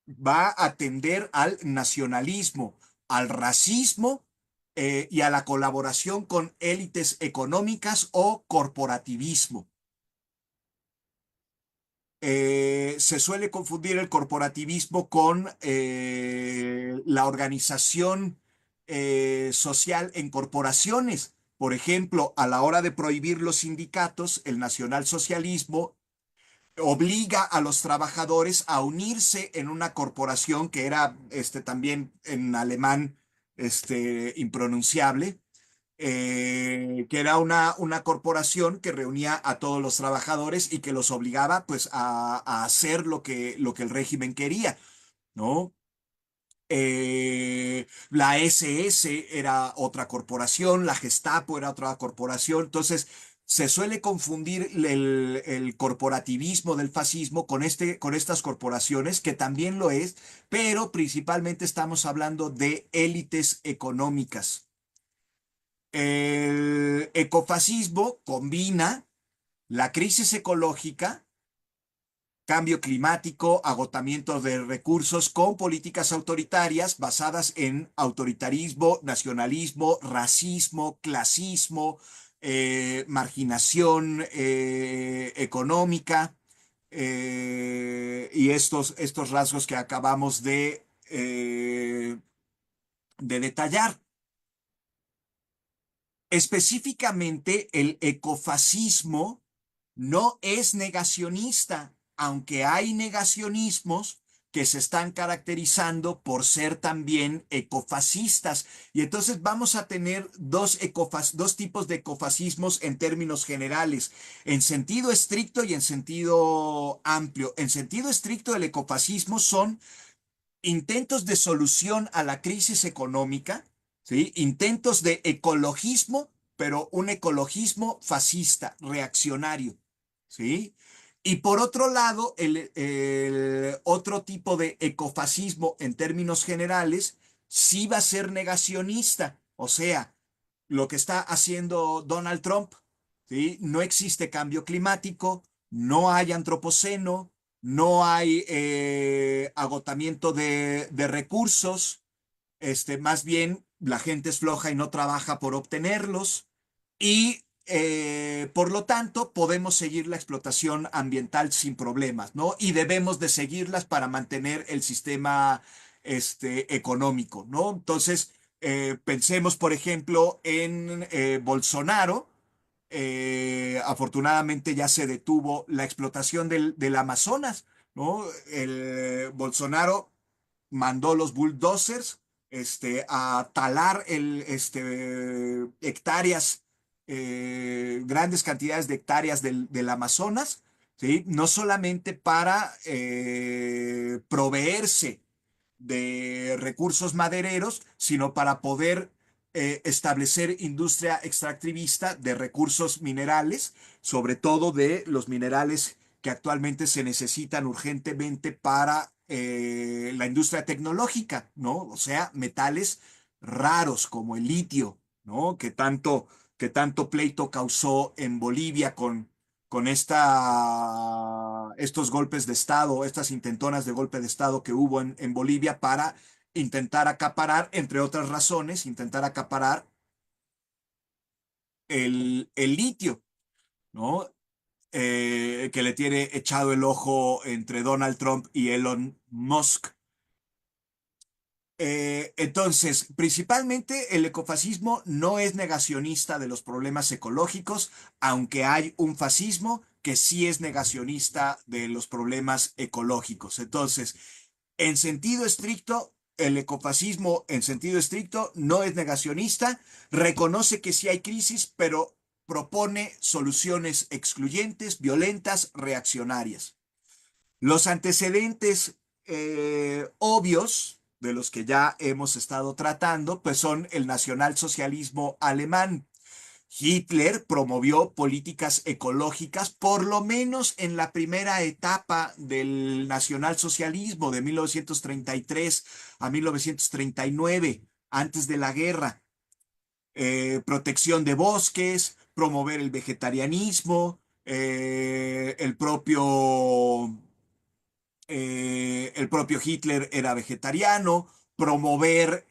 Speaker 2: va a tender al nacionalismo, al racismo y a la colaboración con élites económicas o corporativismo. Se suele confundir el corporativismo con la organización social en corporaciones. Por ejemplo, a la hora de prohibir los sindicatos, el nacionalsocialismo obliga a los trabajadores a unirse en una corporación que era también en alemán impronunciable, que era una corporación que reunía a todos los trabajadores y que los obligaba pues a hacer lo que el régimen quería, ¿no? La SS era otra corporación, la Gestapo era otra corporación, entonces se suele confundir el corporativismo del fascismo con estas corporaciones, que también lo es, pero principalmente estamos hablando de élites económicas. El ecofascismo combina la crisis ecológica, cambio climático, agotamiento de recursos con políticas autoritarias basadas en autoritarismo, nacionalismo, racismo, clasismo, marginación económica, y estos rasgos que acabamos de detallar. Específicamente, el ecofascismo no es negacionista, aunque hay negacionismos que se están caracterizando por ser también ecofascistas. Y entonces vamos a tener dos tipos de ecofascismos en términos generales, en sentido estricto y en sentido amplio. En sentido estricto, el ecofascismo son intentos de solución a la crisis económica, ¿sí? Intentos de ecologismo, pero un ecologismo fascista, reaccionario, ¿sí? Y por otro lado, el otro tipo de ecofascismo en términos generales sí va a ser negacionista, o sea, lo que está haciendo Donald Trump, ¿sí? No existe cambio climático, no hay antropoceno, no hay agotamiento de recursos, más bien la gente es floja y no trabaja por obtenerlos, y por lo tanto podemos seguir la explotación ambiental sin problemas, ¿no? Y debemos de seguirlas para mantener el sistema económico, ¿no? Entonces, pensemos, por ejemplo, en Bolsonaro. Afortunadamente ya se detuvo la explotación del Amazonas, ¿no? El Bolsonaro mandó los bulldozers a talar hectáreas, grandes cantidades de hectáreas del Amazonas, ¿sí? No solamente para proveerse de recursos madereros, sino para poder establecer industria extractivista de recursos minerales, sobre todo de los minerales que actualmente se necesitan urgentemente para la industria tecnológica, ¿no? O sea, metales raros como el litio, ¿no? Que tanto pleito causó en Bolivia con estos golpes de Estado, estas intentonas de golpe de Estado que hubo en Bolivia para intentar acaparar, entre otras razones, intentar acaparar el litio, ¿no? Que le tiene echado el ojo entre Donald Trump y Elon Musk. Entonces, principalmente el ecofascismo no es negacionista de los problemas ecológicos, aunque hay un fascismo que sí es negacionista de los problemas ecológicos. Entonces, en sentido estricto, el ecofascismo en sentido estricto no es negacionista, reconoce que sí hay crisis, pero propone soluciones excluyentes, violentas, reaccionarias. Los antecedentes obvios de los que ya hemos estado tratando, pues son el nacionalsocialismo alemán. Hitler promovió políticas ecológicas, por lo menos en la primera etapa del nacionalsocialismo de 1933 a 1939, antes de la guerra. Protección de bosques, promover el vegetarianismo, el propio Hitler era vegetariano, promover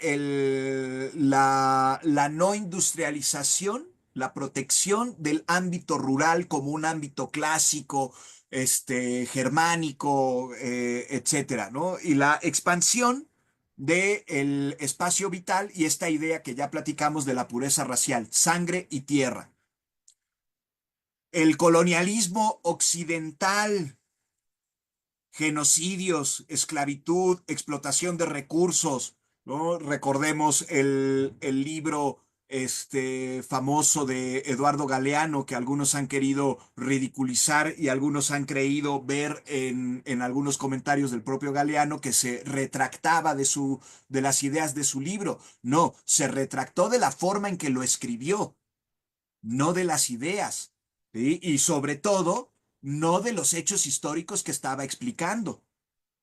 Speaker 2: la no industrialización, la protección del ámbito rural como un ámbito clásico, germánico, etcétera, ¿no? Y la expansión del espacio vital y esta idea que ya platicamos de la pureza racial, sangre y tierra. El colonialismo occidental, genocidios, esclavitud, explotación de recursos, ¿no? Recordemos el libro famoso de Eduardo Galeano, que algunos han querido ridiculizar y algunos han creído ver en algunos comentarios del propio Galeano que se retractaba de las ideas de su libro. No, se retractó de la forma en que lo escribió, no de las ideas. ¿sí? Y sobre todo, no de los hechos históricos que estaba explicando.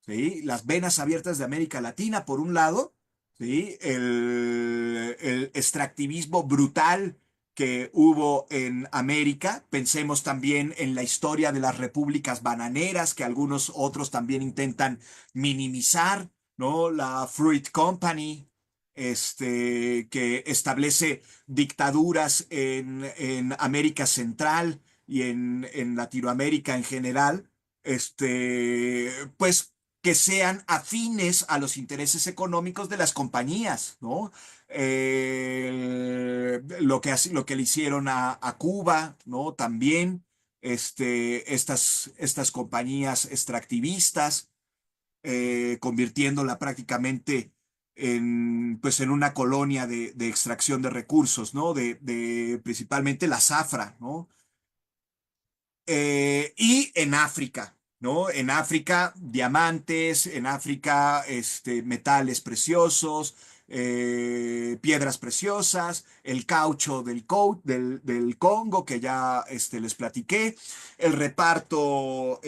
Speaker 2: ¿Sí? Las venas abiertas de América Latina, por un lado, ¿sí? El extractivismo brutal que hubo en América. Pensemos también en la historia de las repúblicas bananeras, que algunos otros también intentan minimizar, ¿no? La Fruit Company, que establece dictaduras en América Central y en Latinoamérica en general, pues que sean afines a los intereses económicos de las compañías, ¿no? Lo que le hicieron a Cuba, ¿no? También estas compañías extractivistas, convirtiéndola prácticamente pues en una colonia de extracción de recursos, ¿no? Principalmente la zafra, ¿no? Y en África, ¿no? En África, diamantes, en África, metales preciosos, piedras preciosas, el caucho del Congo, que ya les platiqué, el reparto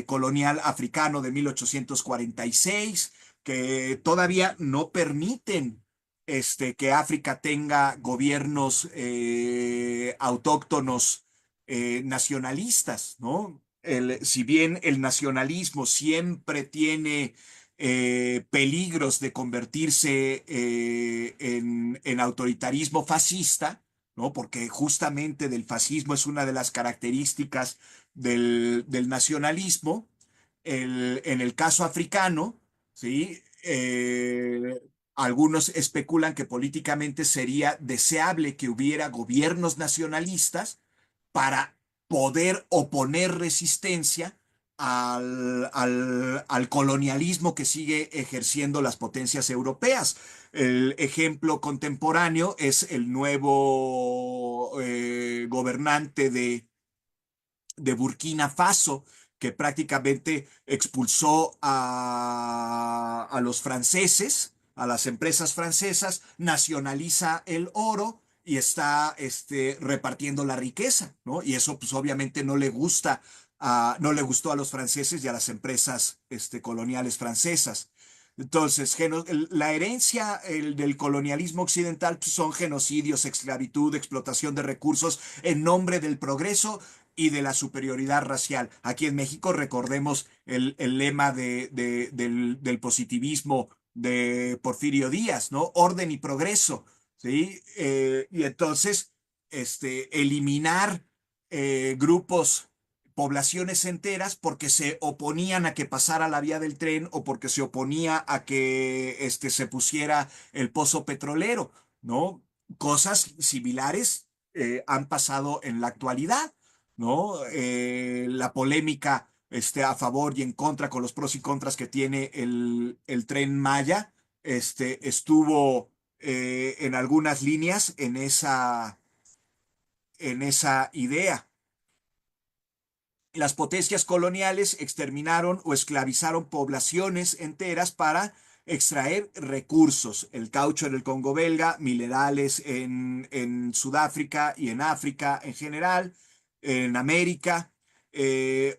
Speaker 2: colonial africano de 1846, que todavía no permiten que África tenga gobiernos autóctonos nacionalistas, ¿no? Si bien el nacionalismo siempre tiene peligros de convertirse en autoritarismo fascista, ¿no? Porque justamente del fascismo es una de las características del nacionalismo. En el caso africano, ¿sí? Algunos especulan que políticamente sería deseable que hubiera gobiernos nacionalistas para poder oponer resistencia al colonialismo que sigue ejerciendo las potencias europeas. El ejemplo contemporáneo es el nuevo gobernante de Burkina Faso, que prácticamente expulsó a los franceses, a las empresas francesas, nacionaliza el oro y está repartiendo la riqueza, ¿no? Y eso pues obviamente no le gustó a los franceses y a las empresas coloniales francesas. Entonces, la herencia del colonialismo occidental pues, son genocidios, esclavitud, explotación de recursos en nombre del progreso y de la superioridad racial. Aquí en México recordemos el lema del positivismo de Porfirio Díaz, ¿no? Orden y progreso, ¿sí? Y entonces, eliminar grupos, poblaciones enteras porque se oponían a que pasara la vía del tren o porque se oponía a que se pusiera el pozo petrolero, ¿no? Cosas similares han pasado en la actualidad, ¿no? La polémica a favor y en contra con los pros y contras que tiene el tren Maya, estuvo en algunas líneas en esa idea. Las potencias coloniales exterminaron o esclavizaron poblaciones enteras para extraer recursos, el caucho en el Congo belga, minerales en Sudáfrica y en África en general, en América.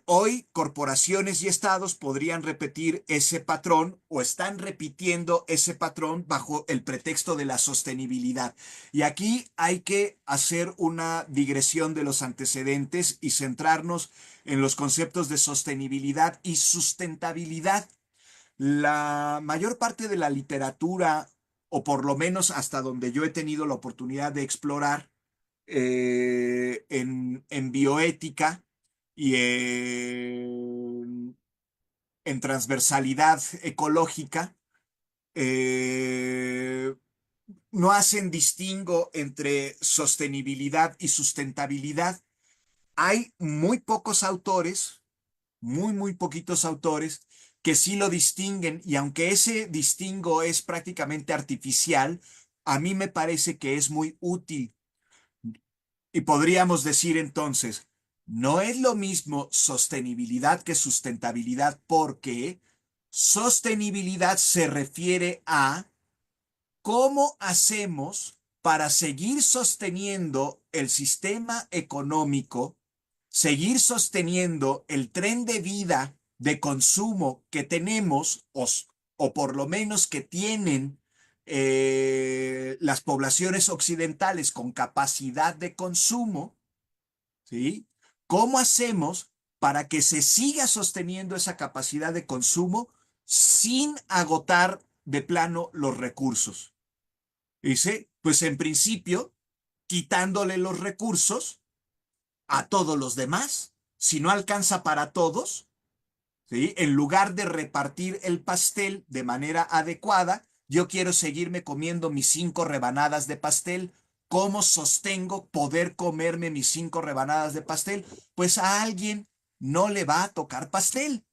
Speaker 2: Hoy corporaciones y estados podrían repetir ese patrón o están repitiendo ese patrón bajo el pretexto de la sostenibilidad. Y aquí hay que hacer una digresión de los antecedentes y centrarnos en los conceptos de sostenibilidad y sustentabilidad. La mayor parte de la literatura, o por lo menos hasta donde yo he tenido la oportunidad de explorar en bioética y en transversalidad ecológica, eh, no hacen distingo entre sostenibilidad y sustentabilidad. Hay muy pocos autores, muy poquitos autores que sí lo distinguen y aunque ese distingo es prácticamente artificial, a mí me parece que es muy útil. Y podríamos decir entonces, no es lo mismo sostenibilidad que sustentabilidad porque sostenibilidad se refiere a cómo hacemos para seguir sosteniendo el sistema económico seguir sosteniendo el tren de vida de consumo que tenemos, o por lo menos que tienen las poblaciones occidentales con capacidad de consumo, ¿sí? ¿Cómo hacemos para que se siga sosteniendo esa capacidad de consumo sin agotar de plano los recursos? Dice, pues en principio, quitándole los recursos a todos los demás. Si no alcanza para todos, ¿sí? En lugar de repartir el pastel de manera adecuada, yo quiero seguirme comiendo mis 5 rebanadas de pastel. ¿Cómo sostengo poder comerme mis 5 rebanadas de pastel? Pues a alguien no le va a tocar pastel,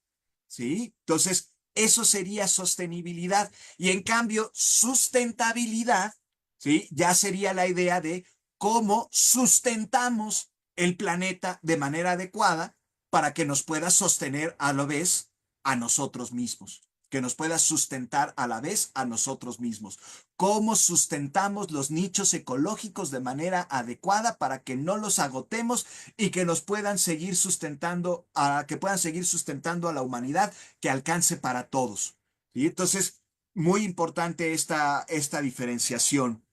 Speaker 2: ¿sí? Entonces, eso sería sostenibilidad. Y en cambio, sustentabilidad, ¿sí? Ya sería la idea de cómo sustentamos el planeta de manera adecuada para que nos pueda sostener a la vez a nosotros mismos, que nos pueda sustentar a la vez a nosotros mismos. ¿Cómo sustentamos los nichos ecológicos de manera adecuada para que no los agotemos y que nos puedan seguir sustentando, que puedan seguir sustentando a la humanidad, que alcance para todos? ¿Sí? Entonces, muy importante esta diferenciación.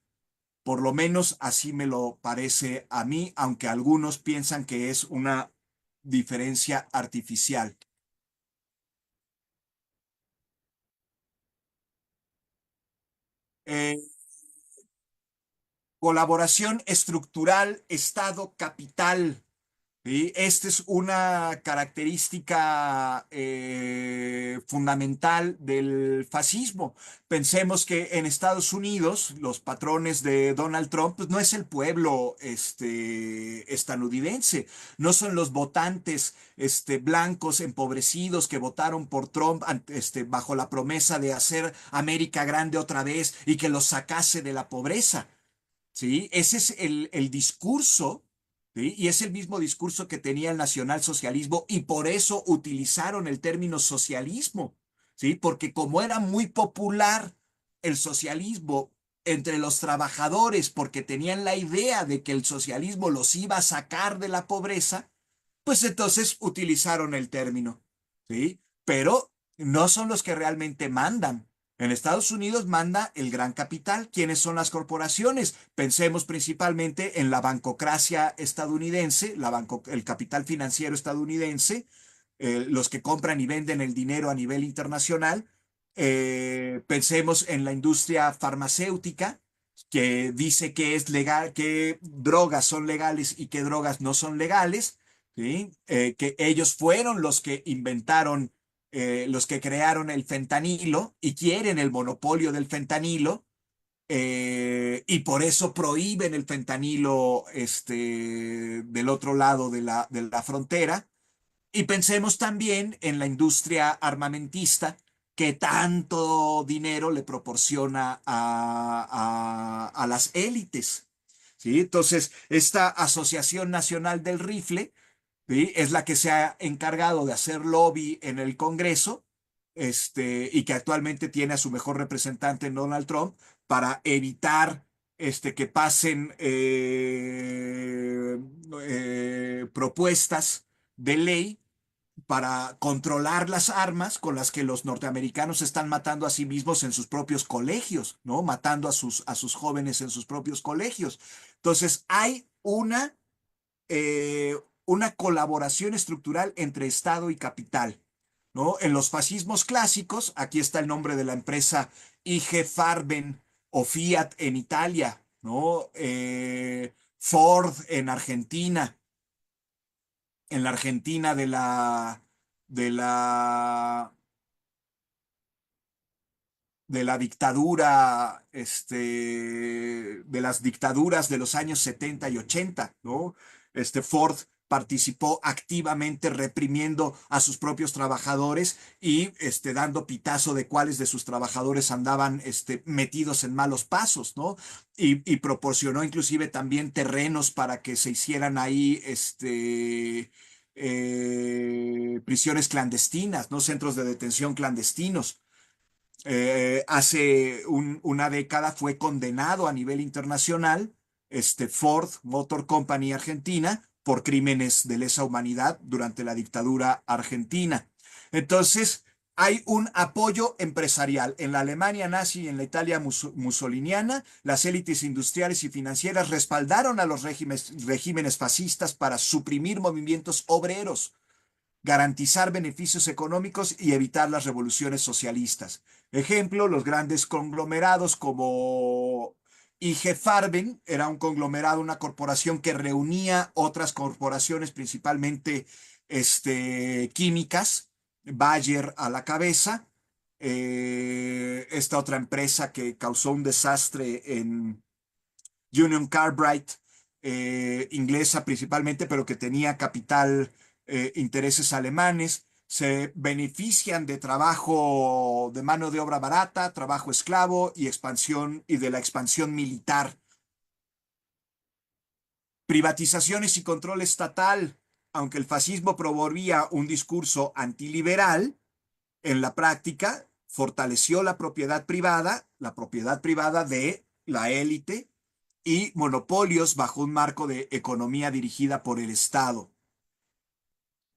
Speaker 2: Por lo menos así me lo parece a mí, aunque algunos piensan que es una diferencia artificial. Eh, Colaboración estructural, Estado-capital. ¿Sí? Esta es una característica fundamental del fascismo. Pensemos que en Estados Unidos los patrones de Donald Trump pues, no es el pueblo estadounidense, no son los votantes blancos empobrecidos que votaron por Trump bajo la promesa de hacer América grande otra vez y que los sacase de la pobreza. ¿Sí? Ese es el discurso, ¿sí? Y es el mismo discurso que tenía el nacionalsocialismo y por eso utilizaron el término socialismo, ¿sí? Porque como era muy popular el socialismo entre los trabajadores, porque tenían la idea de que el socialismo los iba a sacar de la pobreza, pues entonces utilizaron el término, ¿sí? Pero no son los que realmente mandan. En Estados Unidos manda el gran capital. ¿Quiénes son las corporaciones? Pensemos principalmente en la bancocracia estadounidense, el capital financiero estadounidense, los que compran y venden el dinero a nivel internacional. Pensemos en la industria farmacéutica, que dice que es legal, que drogas son legales y que drogas no son legales. ¿Sí? Que ellos fueron los que inventaron, los que crearon el fentanilo y quieren el monopolio del fentanilo, y por eso prohíben el fentanilo del otro lado de la frontera. Y pensemos también en la industria armamentista que tanto dinero le proporciona a las élites. ¿Sí? Entonces, esta Asociación Nacional del Rifle, ¿sí? Es la que se ha encargado de hacer lobby en el Congreso, y que actualmente tiene a su mejor representante, Donald Trump, para evitar que pasen propuestas de ley para controlar las armas con las que los norteamericanos están matando a sí mismos en sus propios colegios, ¿no? Matando a sus jóvenes en sus propios colegios. Entonces, hay una colaboración estructural entre Estado y capital, ¿no? En los fascismos clásicos, aquí está el nombre de la empresa IG Farben o Fiat en Italia, ¿no? Ford en Argentina, en la Argentina de la, de la dictadura, de las dictaduras de los años 70 y 80, ¿no? Ford participó activamente reprimiendo a sus propios trabajadores y dando pitazo de cuáles de sus trabajadores andaban metidos en malos pasos, ¿no? Y proporcionó inclusive también terrenos para que se hicieran ahí prisiones clandestinas, ¿no? Centros de detención clandestinos. Hace una década fue condenado a nivel internacional, Ford Motor Company Argentina, por crímenes de lesa humanidad durante la dictadura argentina. Entonces, hay un apoyo empresarial. En la Alemania nazi y en la Italia mussoliniana, las élites industriales y financieras respaldaron a los regímenes fascistas para suprimir movimientos obreros, garantizar beneficios económicos y evitar las revoluciones socialistas. Ejemplo, los grandes conglomerados como IG Farben, era un conglomerado, una corporación que reunía otras corporaciones, principalmente químicas, Bayer a la cabeza. Esta otra empresa que causó un desastre en Union Carbide, inglesa principalmente, pero que tenía capital, intereses alemanes, se benefician de trabajo de mano de obra barata, trabajo esclavo y expansión y de la expansión militar. Privatizaciones y control estatal. Aunque el fascismo promovía un discurso antiliberal, en la práctica fortaleció la propiedad privada de la élite y monopolios bajo un marco de economía dirigida por el Estado.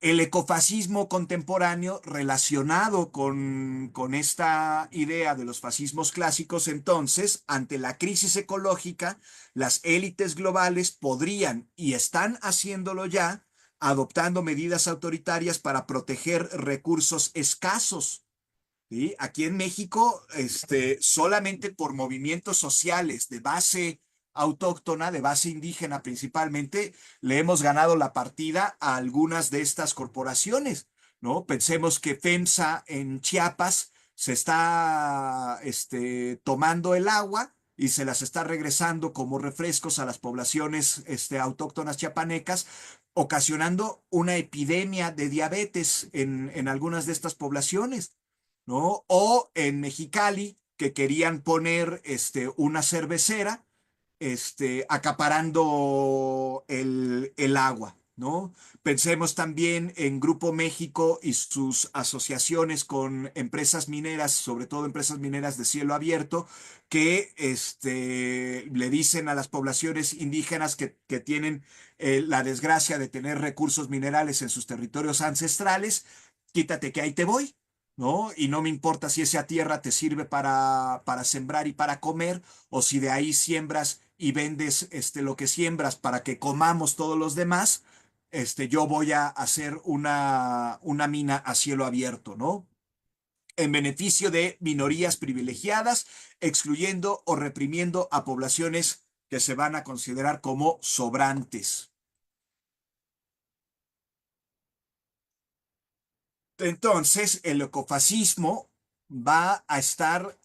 Speaker 2: El ecofascismo contemporáneo relacionado con esta idea de los fascismos clásicos, entonces, ante la crisis ecológica, las élites globales podrían y están haciéndolo ya, adoptando medidas autoritarias para proteger recursos escasos. ¿Sí? Aquí en México, solamente por movimientos sociales de base autóctona, de base indígena principalmente, le hemos ganado la partida a algunas de estas corporaciones, ¿no? Pensemos que FEMSA en Chiapas se está tomando el agua y se las está regresando como refrescos a las poblaciones autóctonas chiapanecas, ocasionando una epidemia de diabetes en algunas de estas poblaciones. ¿No? O en Mexicali, que querían poner una cervecera, acaparando el agua, ¿no? Pensemos también en Grupo México y sus asociaciones con empresas mineras, sobre todo empresas mineras de cielo abierto, que le dicen a las poblaciones indígenas que tienen la desgracia de tener recursos minerales en sus territorios ancestrales, quítate que ahí te voy. ¿No? Y no me importa si esa tierra te sirve para sembrar y para comer, o si de ahí siembras y vendes lo que siembras para que comamos todos los demás, yo voy a hacer una mina a cielo abierto, ¿no? En beneficio de minorías privilegiadas, excluyendo o reprimiendo a poblaciones que se van a considerar como sobrantes. Entonces, el ecofascismo va a estar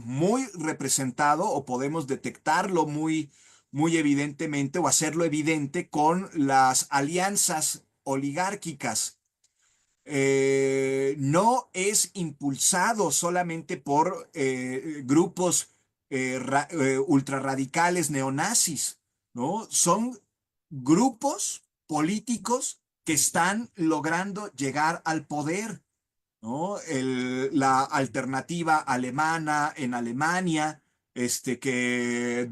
Speaker 2: muy representado, o podemos detectarlo muy evidentemente o hacerlo evidente con las alianzas oligárquicas. No es impulsado solamente por grupos ultrarradicales neonazis, ¿no? Son grupos políticos que están logrando llegar al poder, ¿no? La alternativa alemana en Alemania, que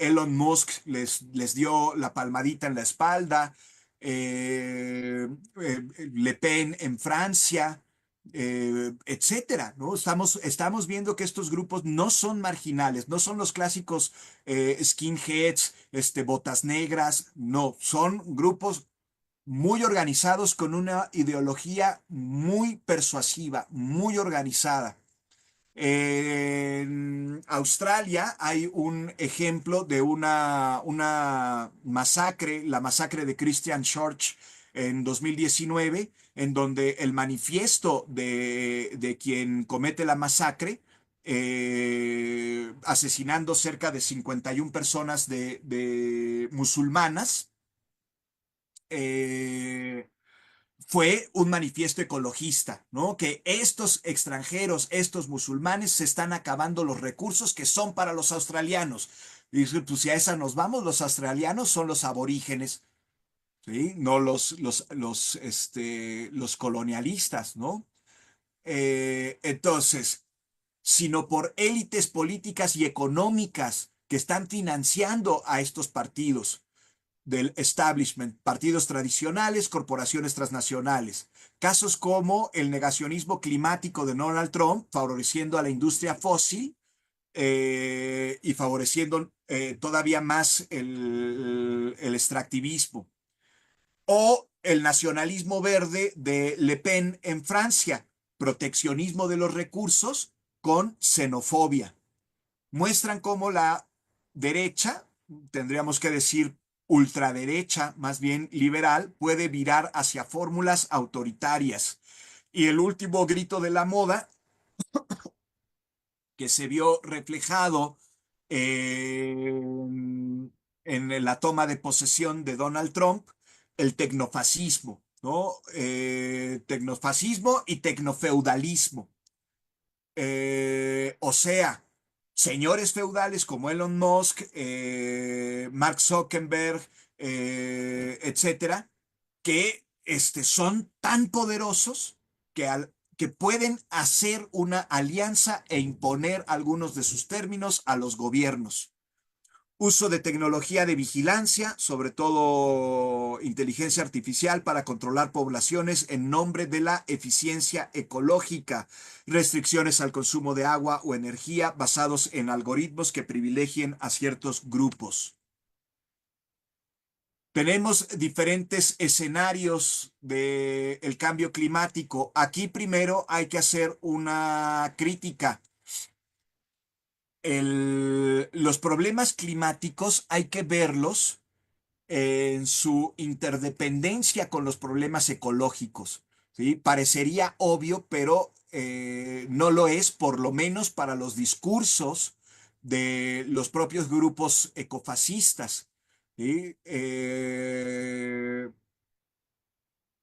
Speaker 2: Elon Musk les dio la palmadita en la espalda, Le Pen en Francia, etcétera, ¿no? Estamos viendo que estos grupos no son marginales, no son los clásicos skinheads, botas negras, no, son grupos muy organizados con una ideología muy persuasiva, muy organizada. En Australia hay un ejemplo de una masacre, la masacre de Christchurch en 2019, en donde el manifiesto de quien comete la masacre, asesinando cerca de 51 personas de musulmanas, eh, fue un manifiesto ecologista, ¿no? Que estos extranjeros, estos musulmanes, se están acabando los recursos que son para los australianos. Y dice, pues si a esa nos vamos, los australianos son los aborígenes, ¿sí? No los colonialistas, ¿no? Entonces, sino por élites políticas y económicas que están financiando a estos partidos. del establishment, partidos tradicionales, corporaciones transnacionales. Casos como el negacionismo climático de Donald Trump, favoreciendo a la industria fósil y favoreciendo todavía más el extractivismo. O el nacionalismo verde de Le Pen en Francia, proteccionismo de los recursos con xenofobia. Muestran cómo la derecha, tendríamos que decir ultraderecha, más bien liberal, puede virar hacia fórmulas autoritarias. Y el último grito de la moda, que se vio reflejado en la toma de posesión de Donald Trump, el tecnofascismo, ¿no? Tecnofascismo y tecnofeudalismo. O sea, señores feudales como Elon Musk, Mark Zuckerberg, etcétera, que son tan poderosos que pueden hacer una alianza e imponer algunos de sus términos a los gobiernos. Uso de tecnología de vigilancia, sobre todo inteligencia artificial para controlar poblaciones en nombre de la eficiencia ecológica. Restricciones al consumo de agua o energía basados en algoritmos que privilegien a ciertos grupos. Tenemos diferentes escenarios del cambio climático. Aquí primero hay que hacer una crítica. Los problemas climáticos hay que verlos en su interdependencia con los problemas ecológicos. ¿Sí? Parecería obvio, pero no lo es, por lo menos para los discursos de los propios grupos ecofascistas. ¿Sí?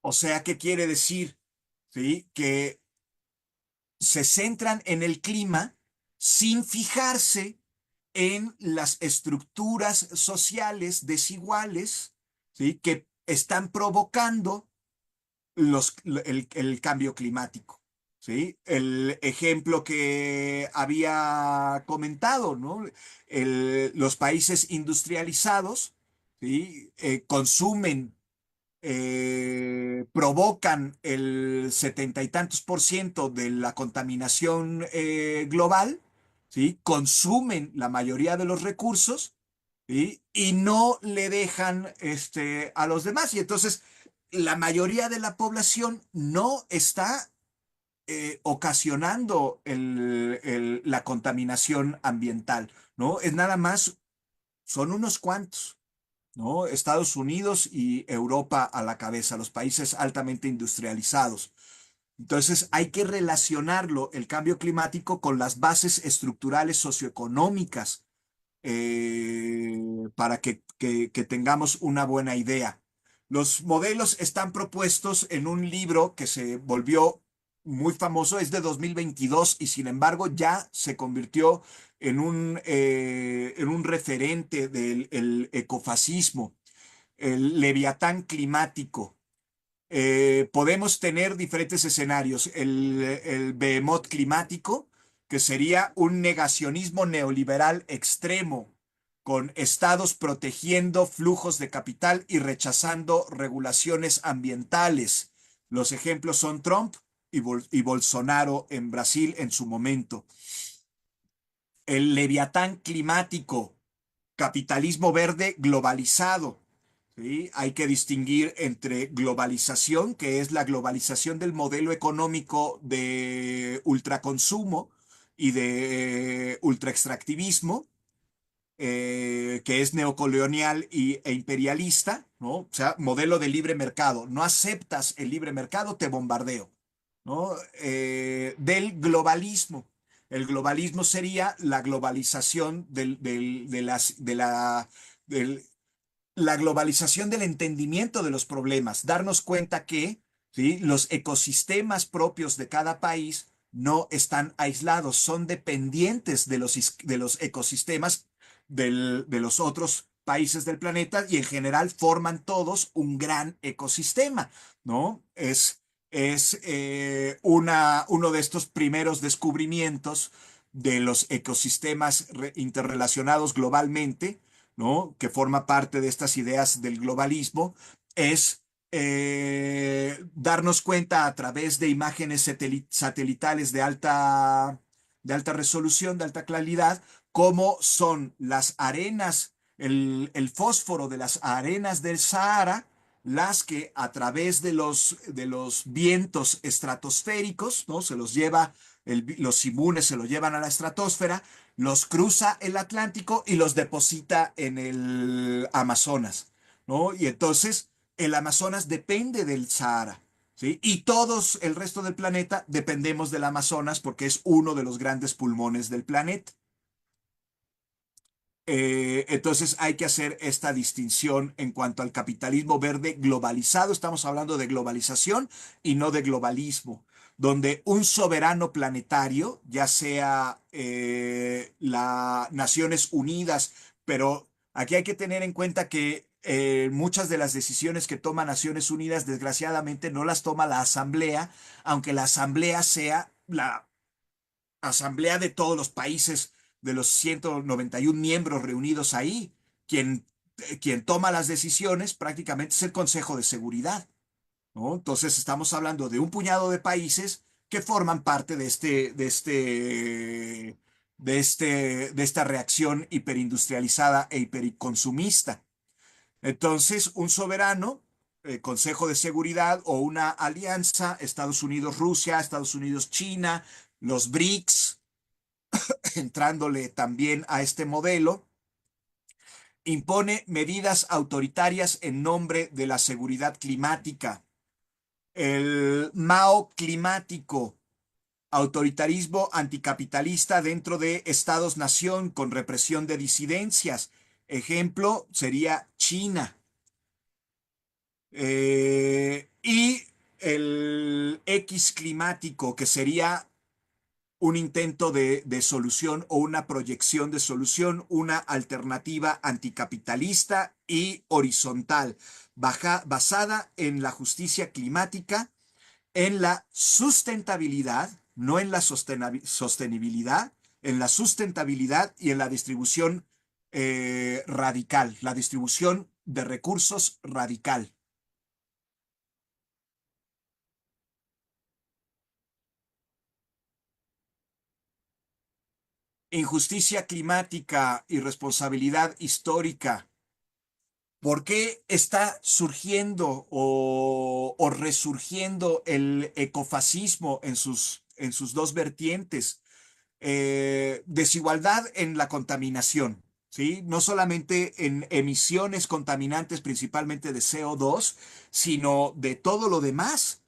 Speaker 2: O sea, ¿qué quiere decir? ¿Sí? Que se centran en el clima sin fijarse en las estructuras sociales desiguales, ¿sí? Que están provocando el cambio climático. ¿Sí? El ejemplo que había comentado, ¿no? Los países industrializados, ¿sí? Consumen, provocan el 70 y tantos % de la contaminación global, ¿sí? Consumen la mayoría de los recursos, ¿sí? Y no le dejan a los demás. Y entonces la mayoría de la población no está ocasionando la contaminación ambiental, ¿no? Es nada más, son unos cuantos. ¿No? Estados Unidos y Europa a la cabeza, los países altamente industrializados. Entonces hay que relacionarlo, el cambio climático, con las bases estructurales socioeconómicas para que tengamos una buena idea. Los modelos están propuestos en un libro que se volvió muy famoso, es de 2022 y sin embargo ya se convirtió en un referente del el ecofascismo, el leviatán climático. Podemos tener diferentes escenarios. El behemoth climático, que sería un negacionismo neoliberal extremo, con estados protegiendo flujos de capital y rechazando regulaciones ambientales. Los ejemplos son Trump y Bolsonaro en Brasil en su momento. El leviatán climático, capitalismo verde globalizado. ¿Sí? Hay que distinguir entre globalización, que es la globalización del modelo económico de ultraconsumo y de ultraextractivismo, que es neocolonial e imperialista, ¿no? O sea, modelo de libre mercado. No aceptas el libre mercado, te bombardeo, ¿no? Del globalismo. El globalismo sería la globalización del, la globalización del entendimiento de los problemas, darnos cuenta que, ¿sí? Los ecosistemas propios de cada país no están aislados, son dependientes de los ecosistemas de los otros países del planeta y en general forman todos un gran ecosistema, ¿no? Uno de estos primeros descubrimientos de los ecosistemas interrelacionados globalmente, ¿no? Que forma parte de estas ideas del globalismo, es darnos cuenta a través de imágenes satelitales de alta resolución, de alta claridad, cómo son las arenas, el fósforo de las arenas del Sahara, las que a través de los vientos estratosféricos, ¿no? Se los lleva, los simunes se los llevan a la estratosfera, los cruza el Atlántico y los deposita en el Amazonas, ¿no? Y entonces el Amazonas depende del Sahara, ¿sí? Y todos el resto del planeta dependemos del Amazonas porque es uno de los grandes pulmones del planeta. Entonces hay que hacer esta distinción en cuanto al capitalismo verde globalizado. Estamos hablando de globalización y no de globalismo, donde un soberano planetario, ya sea las Naciones Unidas, pero aquí hay que tener en cuenta que muchas de las decisiones que toma Naciones Unidas, desgraciadamente, no las toma la Asamblea, aunque la Asamblea sea la asamblea de todos los países, de los 191 miembros reunidos ahí. Quien, quien toma las decisiones prácticamente es el Consejo de Seguridad, ¿no? Entonces estamos hablando de un puñado de países que forman parte de esta reacción hiperindustrializada e hiperconsumista. Entonces, un soberano, Consejo de Seguridad o una alianza, Estados Unidos-Rusia, Estados Unidos-China, los BRICS, entrándole también a este modelo, impone medidas autoritarias en nombre de la seguridad climática. El Mao climático, autoritarismo anticapitalista dentro de estados-nación con represión de disidencias. Ejemplo sería China. Y el X climático, que sería un intento de solución o una proyección de solución, una alternativa anticapitalista y horizontal, basada en la justicia climática, en la sustentabilidad, no en la sostenibilidad, en la sustentabilidad y en la distribución radical, la distribución de recursos radical. Injusticia climática y responsabilidad histórica. ¿Por qué está surgiendo o resurgiendo el ecofascismo en sus dos vertientes? Desigualdad en la contaminación, ¿sí? No solamente en emisiones contaminantes, principalmente de CO2, sino de todo lo demás.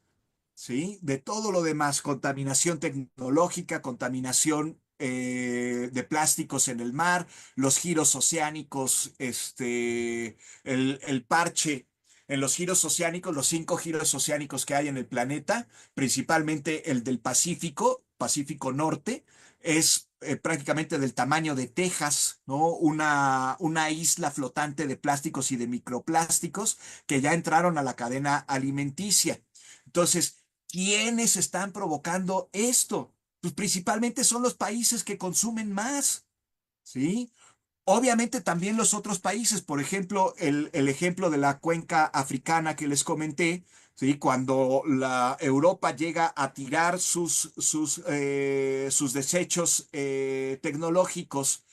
Speaker 2: ¿Sí? De todo lo demás, contaminación tecnológica, contaminación de plásticos en el mar, los giros oceánicos, el parche en los giros oceánicos, los 5 giros oceánicos que hay en el planeta, principalmente el del Pacífico, Pacífico Norte, es prácticamente del tamaño de Texas, ¿no? Una isla flotante de plásticos y de microplásticos que ya entraron a la cadena alimenticia. Entonces, ¿quiénes están provocando esto? Pues principalmente son los países que consumen más, ¿sí? Obviamente también los otros países, por ejemplo, el ejemplo de la cuenca africana que les comenté, ¿sí? Cuando la Europa llega a tirar sus desechos tecnológicos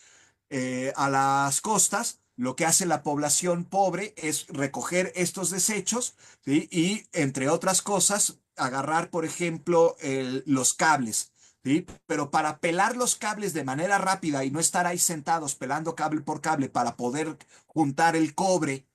Speaker 2: a las costas, lo que hace la población pobre es recoger estos desechos, ¿sí? Y, entre otras cosas, agarrar, por ejemplo, los cables. ¿Sí? Pero para pelar los cables de manera rápida y no estar ahí sentados pelando cable por cable para poder juntar el cobre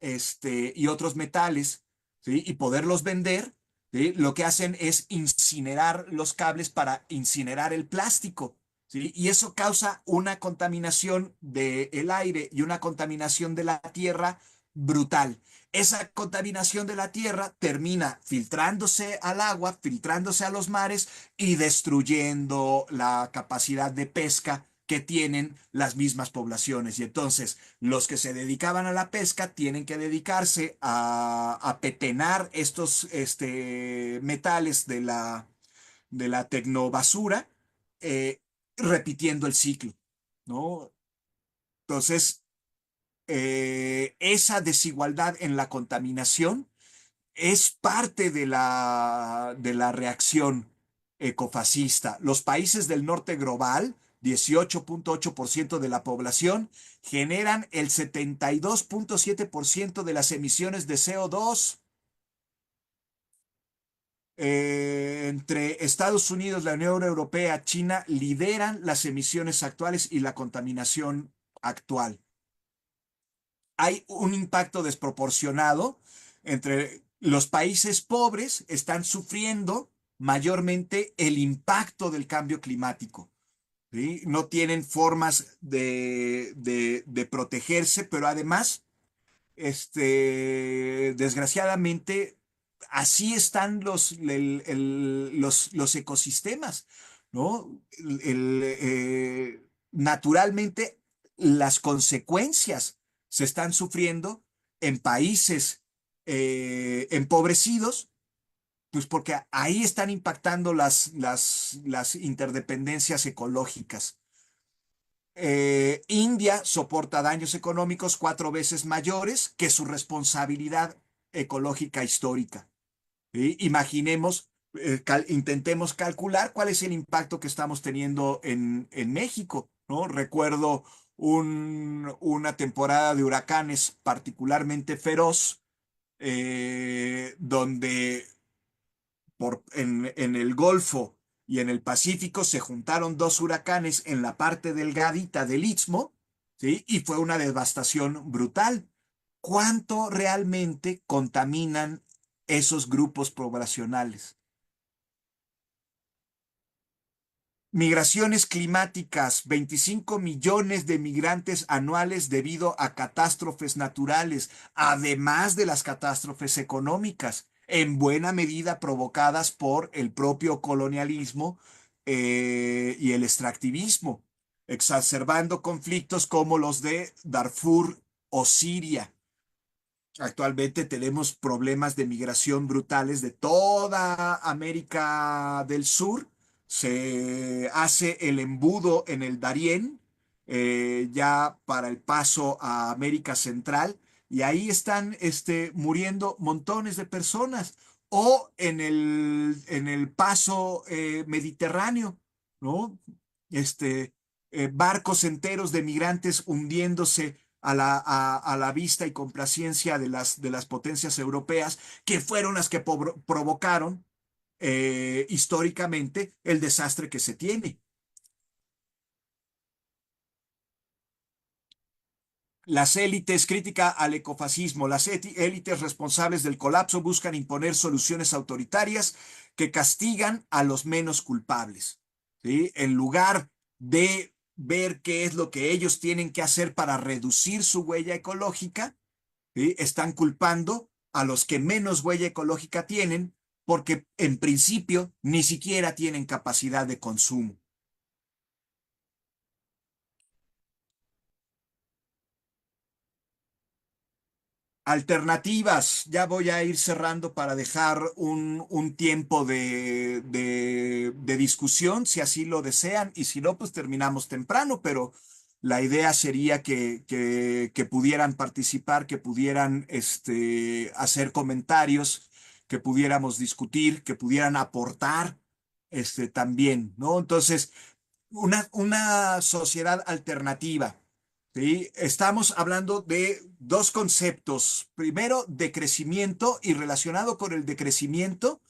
Speaker 2: y otros metales, ¿sí? Y poderlos vender, ¿sí? Lo que hacen es incinerar los cables para incinerar el plástico. ¿Sí? Y eso causa una contaminación del aire y una contaminación de la tierra brutal. Esa contaminación de la tierra termina filtrándose al agua, filtrándose a los mares y destruyendo la capacidad de pesca que tienen las mismas poblaciones. Y entonces los que se dedicaban a la pesca tienen que dedicarse a pepenar estos metales de la tecnobasura, eh, repitiendo el ciclo, ¿no? Entonces, esa desigualdad en la contaminación es parte de la reacción ecofascista. Los países del norte global, 18.8% de la población, generan el 72.7% de las emisiones de CO2. Entre Estados Unidos, la Unión Europea, China, lideran las emisiones actuales y la contaminación actual. Hay un impacto desproporcionado entre los países pobres, están sufriendo mayormente el impacto del cambio climático. ¿Sí? No tienen formas de protegerse, pero además, desgraciadamente, así están los ecosistemas, ¿no? Naturalmente, las consecuencias se están sufriendo en países empobrecidos, pues porque ahí están impactando las interdependencias ecológicas. India soporta daños económicos 4 veces mayores que su responsabilidad ecológica histórica. ¿Sí? Imaginemos, intentemos calcular cuál es el impacto que estamos teniendo en México, ¿no? Recuerdo una temporada de huracanes particularmente feroz, donde en el Golfo y en el Pacífico se juntaron dos huracanes en la parte delgadita del Istmo, ¿sí? Y fue una devastación brutal. ¿Cuánto realmente contaminan esos grupos poblacionales? Migraciones climáticas, 25 millones de migrantes anuales debido a catástrofes naturales, además de las catástrofes económicas, en buena medida provocadas por el propio colonialismo y el extractivismo, exacerbando conflictos como los de Darfur o Siria. Actualmente tenemos problemas de migración brutales de toda América del Sur. Se hace el embudo en el Darién, ya para el paso a América Central, y ahí están muriendo montones de personas. O en el paso mediterráneo, ¿no? Este, barcos enteros de migrantes hundiéndose a la vista y complacencia de las potencias europeas, que fueron las que provocaron históricamente el desastre que se tiene. Las élites, crítica al ecofascismo, las élites responsables del colapso buscan imponer soluciones autoritarias que castigan a los menos culpables, ¿sí? En lugar de ver qué es lo que ellos tienen que hacer para reducir su huella ecológica, ¿sí? Están culpando a los que menos huella ecológica tienen porque en principio ni siquiera tienen capacidad de consumo. Alternativas, ya voy a ir cerrando para dejar un tiempo de discusión, si así lo desean, y si no, pues terminamos temprano, pero la idea sería que pudieran participar, que pudieran hacer comentarios, que pudiéramos discutir, que pudieran aportar también, ¿no? Entonces, una sociedad alternativa. ¿Sí? Estamos hablando de dos conceptos. Primero, decrecimiento y relacionado con el decrecimiento,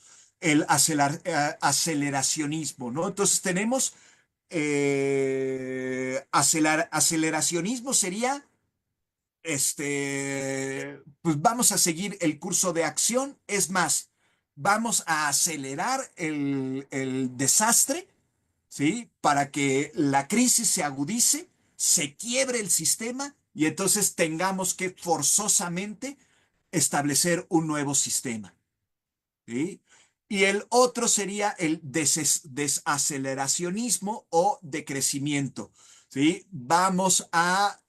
Speaker 2: el aceleracionismo, ¿no? Entonces tenemos aceleracionismo sería, pues vamos a seguir el curso de acción. Es más, vamos a acelerar el desastre, ¿sí? Para que la crisis se agudice, se quiebre el sistema y entonces tengamos que forzosamente establecer un nuevo sistema, ¿sí? Y el otro sería el desaceleracionismo o decrecimiento, ¿sí? Vamos a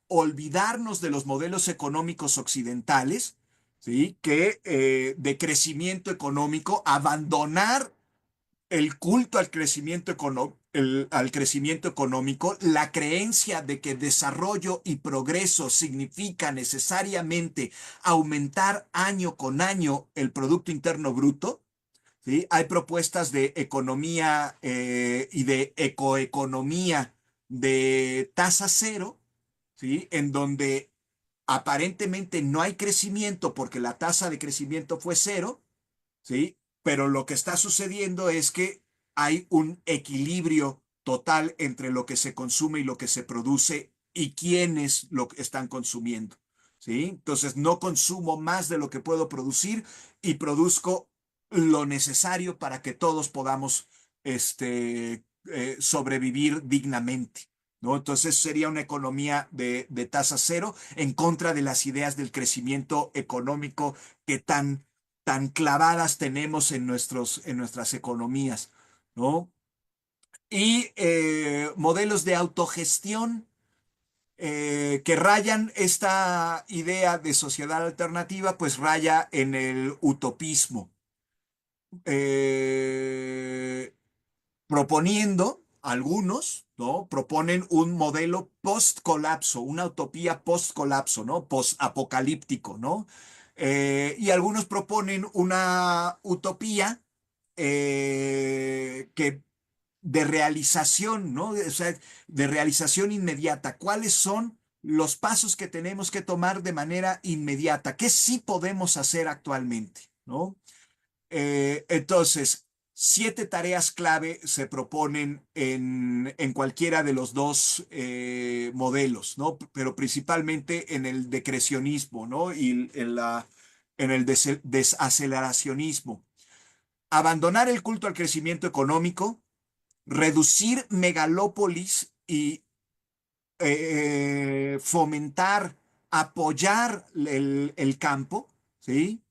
Speaker 2: olvidarnos de los modelos económicos occidentales, ¿sí? De crecimiento económico, abandonar el culto al crecimiento al crecimiento económico, la creencia de que desarrollo y progreso significa necesariamente aumentar año con año el Producto Interno Bruto. ¿Sí? Hay propuestas de economía y de ecoeconomía de tasa cero, ¿sí? En donde aparentemente no hay crecimiento porque la tasa de crecimiento fue cero, ¿sí? Pero lo que está sucediendo es que hay un equilibrio total entre lo que se consume y lo que se produce y quiénes lo están consumiendo, ¿sí? Entonces no consumo más de lo que puedo producir y produzco lo necesario para que todos podamos sobrevivir dignamente. ¿No? Entonces sería una economía de tasa cero en contra de las ideas del crecimiento económico que tan clavadas tenemos en nuestras economías, ¿no? Y modelos de autogestión que rayan esta idea de sociedad alternativa, pues raya en el utopismo, eh, proponiendo algunos, ¿no? Proponen un modelo post-colapso, una utopía post-colapso, ¿no? Post-apocalíptico, ¿no? Y algunos proponen una utopía que de realización, ¿no? O sea, de realización inmediata. ¿Cuáles son los pasos que tenemos que tomar de manera inmediata? ¿Qué sí podemos hacer actualmente, ¿no? Entonces, 7 tareas clave se proponen en cualquiera de los dos modelos, ¿no? Pero principalmente en el decrecionismo, ¿no? Y en el desaceleracionismo. Abandonar el culto al crecimiento económico, reducir megalópolis y fomentar, apoyar el campo, ¿sí?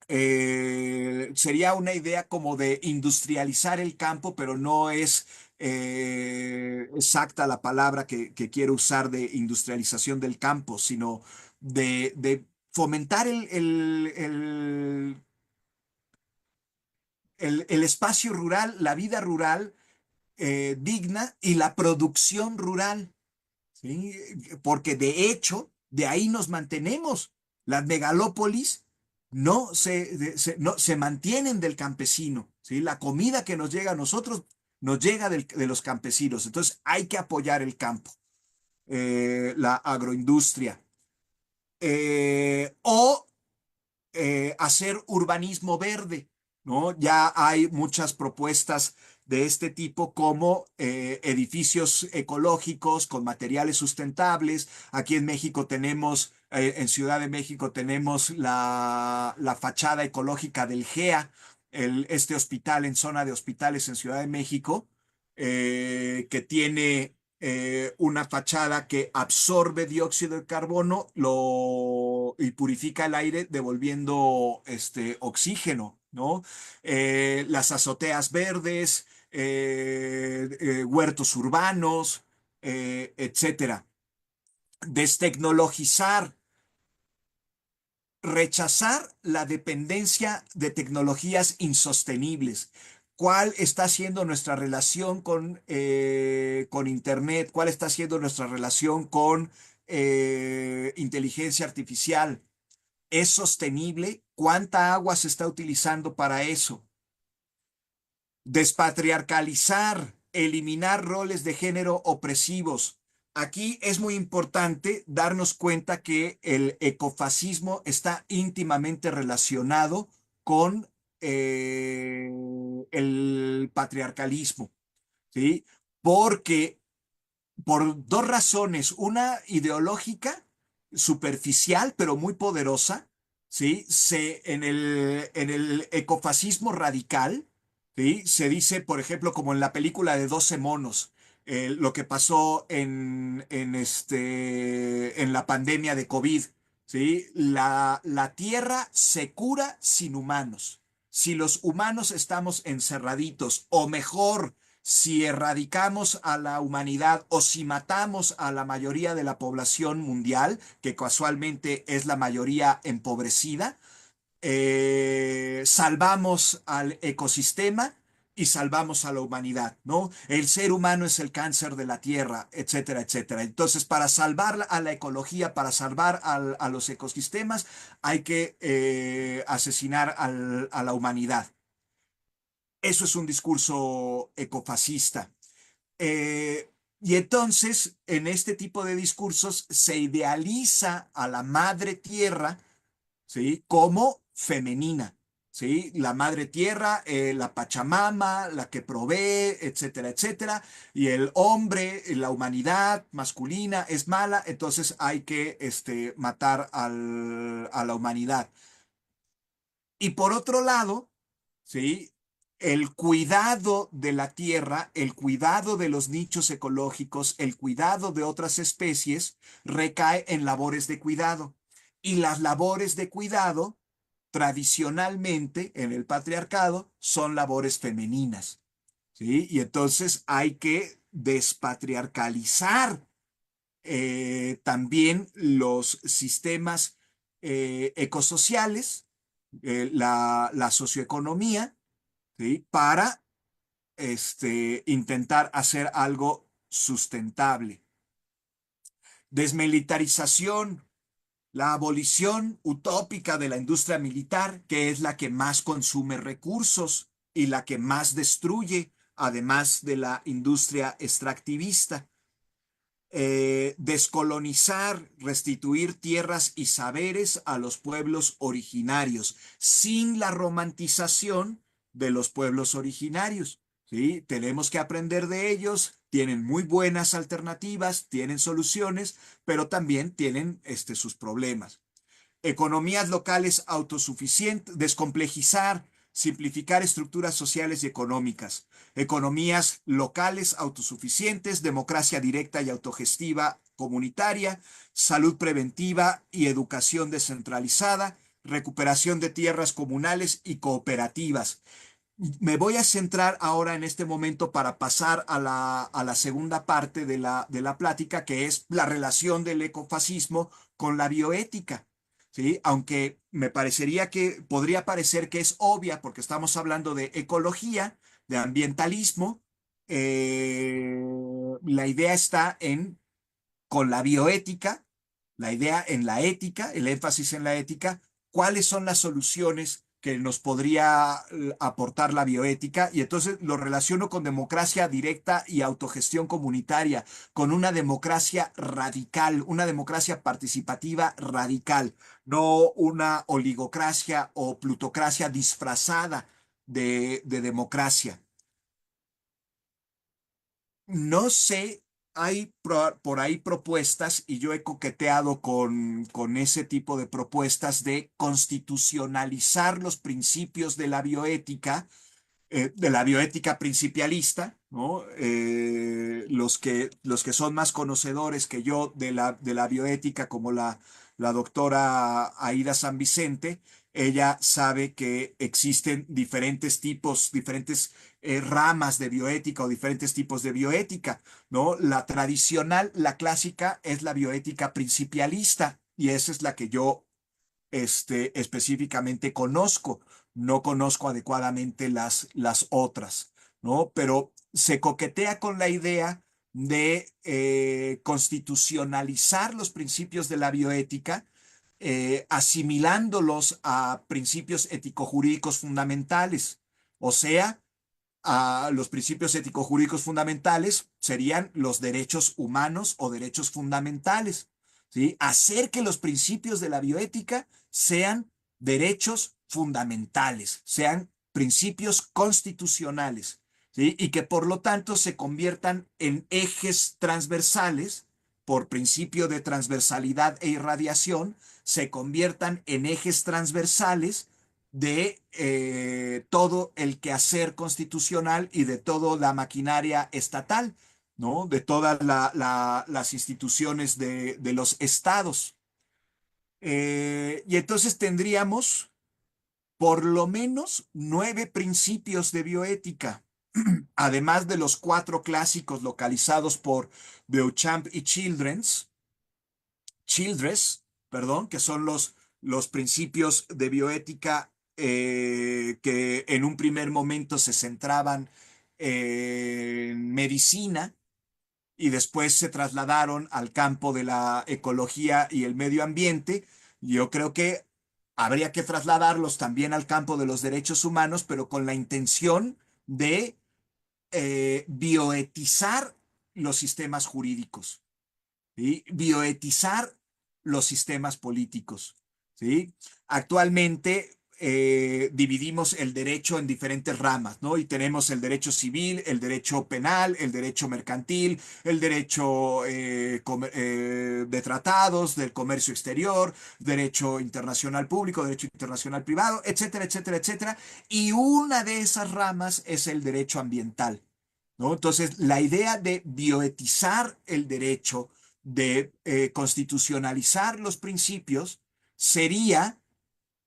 Speaker 2: Sería una idea como de industrializar el campo, pero no es exacta la palabra que quiero usar de industrialización del campo, sino de fomentar el espacio rural, la vida rural digna y la producción rural. ¿Sí? Porque de hecho, de ahí nos mantenemos. Las megalópolis no se mantienen del campesino. ¿Sí? La comida que nos llega a nosotros nos llega de los campesinos. Entonces hay que apoyar el campo, la agroindustria. O hacer urbanismo verde, ¿no? Ya hay muchas propuestas de este tipo como edificios ecológicos con materiales sustentables. Aquí en México tenemos, en Ciudad de México tenemos la fachada ecológica del GEA, este hospital en zona de hospitales en Ciudad de México, que tiene una fachada que absorbe dióxido de carbono y purifica el aire devolviendo oxígeno, ¿no? Las azoteas verdes, huertos urbanos, etcétera. Destecnologizar, rechazar la dependencia de tecnologías insostenibles. ¿Cuál está siendo nuestra relación con Internet? ¿Cuál está siendo nuestra relación con inteligencia artificial? ¿Es sostenible? ¿Cuánta agua se está utilizando para eso? Despatriarcalizar, eliminar roles de género opresivos. Aquí es muy importante darnos cuenta que el ecofascismo está íntimamente relacionado con el patriarcalismo, ¿sí? Porque por dos razones, una ideológica, superficial, pero muy poderosa, ¿sí? En el ecofascismo radical, ¿sí? Se dice, por ejemplo, como en la película de 12 monos, lo que pasó en la pandemia de COVID, ¿sí? La Tierra se cura sin humanos. Si los humanos estamos encerraditos, o mejor, si erradicamos a la humanidad o si matamos a la mayoría de la población mundial, que casualmente es la mayoría empobrecida, salvamos al ecosistema, y salvamos a la humanidad, ¿no? El ser humano es el cáncer de la tierra, etcétera, etcétera. Entonces, para salvar a la ecología, para salvar a los ecosistemas, hay que asesinar a la humanidad. Eso es un discurso ecofascista. Eh, y entonces, en este tipo de discursos, se idealiza a la madre tierra, ¿sí? Como femenina, ¿sí? La madre tierra, la Pachamama, la que provee, etcétera, etcétera. Y el hombre, la humanidad masculina es mala, entonces hay que matar a la humanidad. Y por otro lado, ¿sí? El cuidado de la tierra, el cuidado de los nichos ecológicos, el cuidado de otras especies, recae en labores de cuidado. Y las labores de cuidado, tradicionalmente en el patriarcado, son labores femeninas, ¿sí? Y entonces hay que despatriarcalizar también los sistemas ecosociales, la socioeconomía, ¿sí? Para intentar hacer algo sustentable. Desmilitarización, la abolición utópica de la industria militar, que es la que más consume recursos y la que más destruye, además de la industria extractivista. Descolonizar, restituir tierras y saberes a los pueblos originarios, sin la romantización de los pueblos originarios. ¿Sí? Tenemos que aprender de ellos, tienen muy buenas alternativas, tienen soluciones, pero también tienen sus problemas. Economías locales autosuficientes, descomplejizar, simplificar estructuras sociales y económicas, economías locales autosuficientes, democracia directa y autogestiva comunitaria, salud preventiva y educación descentralizada, recuperación de tierras comunales y cooperativas. Me voy a centrar ahora en este momento para pasar a la segunda parte de la plática, que es la relación del ecofascismo con la bioética. ¿Sí? Aunque me parecería que podría parecer que es obvia porque estamos hablando de ecología, de ambientalismo, la idea está en con la bioética, la idea en la ética, el énfasis en la ética, cuáles son las soluciones que nos podría aportar la bioética y entonces lo relaciono con democracia directa y autogestión comunitaria, con una democracia radical, una democracia participativa radical, no una oligocracia o plutocracia disfrazada de democracia. No sé, hay por ahí propuestas y yo he coqueteado con ese tipo de propuestas de constitucionalizar los principios de la bioética principialista, ¿no? Los que son más conocedores que yo de la bioética, como la doctora Aida San Vicente, ella sabe que existen diferentes tipos, diferentes ramas de bioética o diferentes tipos de bioética, ¿no? La tradicional, la clásica, es la bioética principialista y esa es la que yo específicamente conozco. No conozco adecuadamente las otras, ¿no? Pero se coquetea con la idea de constitucionalizar los principios de la bioética, asimilándolos a principios ético-jurídicos fundamentales. O sea, a los principios ético-jurídicos fundamentales serían los derechos humanos o derechos fundamentales, ¿sí? Hacer que los principios de la bioética sean derechos fundamentales, sean principios constitucionales, ¿sí? Y que por lo tanto se conviertan en ejes transversales por principio de transversalidad e irradiación, se conviertan en ejes transversales de todo el quehacer constitucional y de toda la maquinaria estatal, ¿no? De todas las instituciones de los estados. Y entonces tendríamos por lo menos 9 principios de bioética, además de los 4 clásicos localizados por Beauchamp y Childress, perdón, que son los principios de bioética que en un primer momento se centraban en medicina y después se trasladaron al campo de la ecología y el medio ambiente. Yo creo que habría que trasladarlos también al campo de los derechos humanos, pero con la intención de bioetizar los sistemas jurídicos, ¿sí? Bioetizar los sistemas políticos, ¿sí? Actualmente dividimos el derecho en diferentes ramas, ¿no? Y tenemos el derecho civil, el derecho penal, el derecho mercantil, el derecho de tratados, del comercio exterior, derecho internacional público, derecho internacional privado, etcétera, etcétera, etcétera. Y una de esas ramas es el derecho ambiental, ¿no? Entonces, la idea de bioetizar el derecho, de constitucionalizar los principios, sería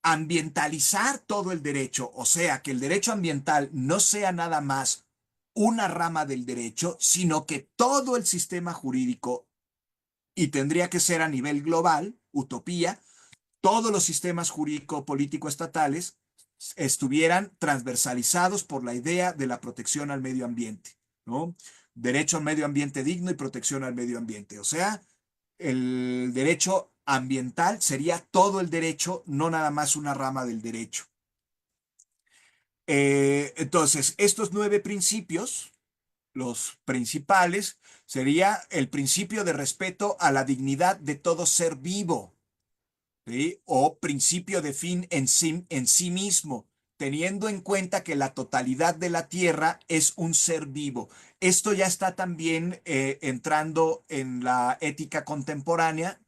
Speaker 2: ambientalizar todo el derecho, o sea, que el derecho ambiental no sea nada más una rama del derecho, sino que todo el sistema jurídico, y tendría que ser a nivel global, utopía, todos los sistemas jurídico-político-estatales estuvieran transversalizados por la idea de la protección al medio ambiente, ¿no? Derecho al medio ambiente digno y protección al medio ambiente. O sea, el derecho ambiental sería todo el derecho, no nada más una rama del derecho. Entonces, estos 9 principios, los principales, sería el principio de respeto a la dignidad de todo ser vivo, ¿sí? O principio de fin en sí mismo, teniendo en cuenta que la totalidad de la Tierra es un ser vivo. Esto ya está también entrando en la ética contemporánea,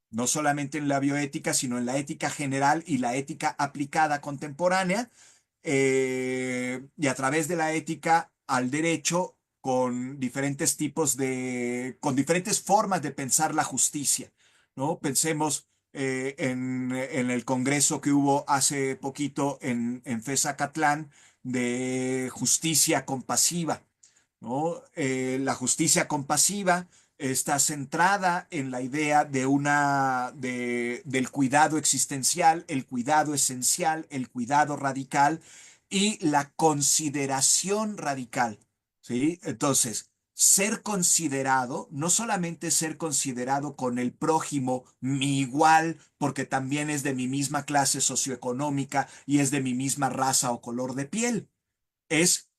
Speaker 2: no solamente en la bioética, sino en la ética general y la ética aplicada contemporánea, y a través de la ética al derecho con diferentes tipos con diferentes formas de pensar la justicia, ¿no? Pensemos en el congreso que hubo hace poquito en FESACatlán de justicia compasiva, ¿no? La justicia compasiva está centrada en la idea del cuidado existencial, el cuidado esencial, el cuidado radical y la consideración radical, ¿sí? Entonces, ser considerado, no solamente ser considerado con el prójimo, mi igual, porque también es de mi misma clase socioeconómica y es de mi misma raza o color de piel, es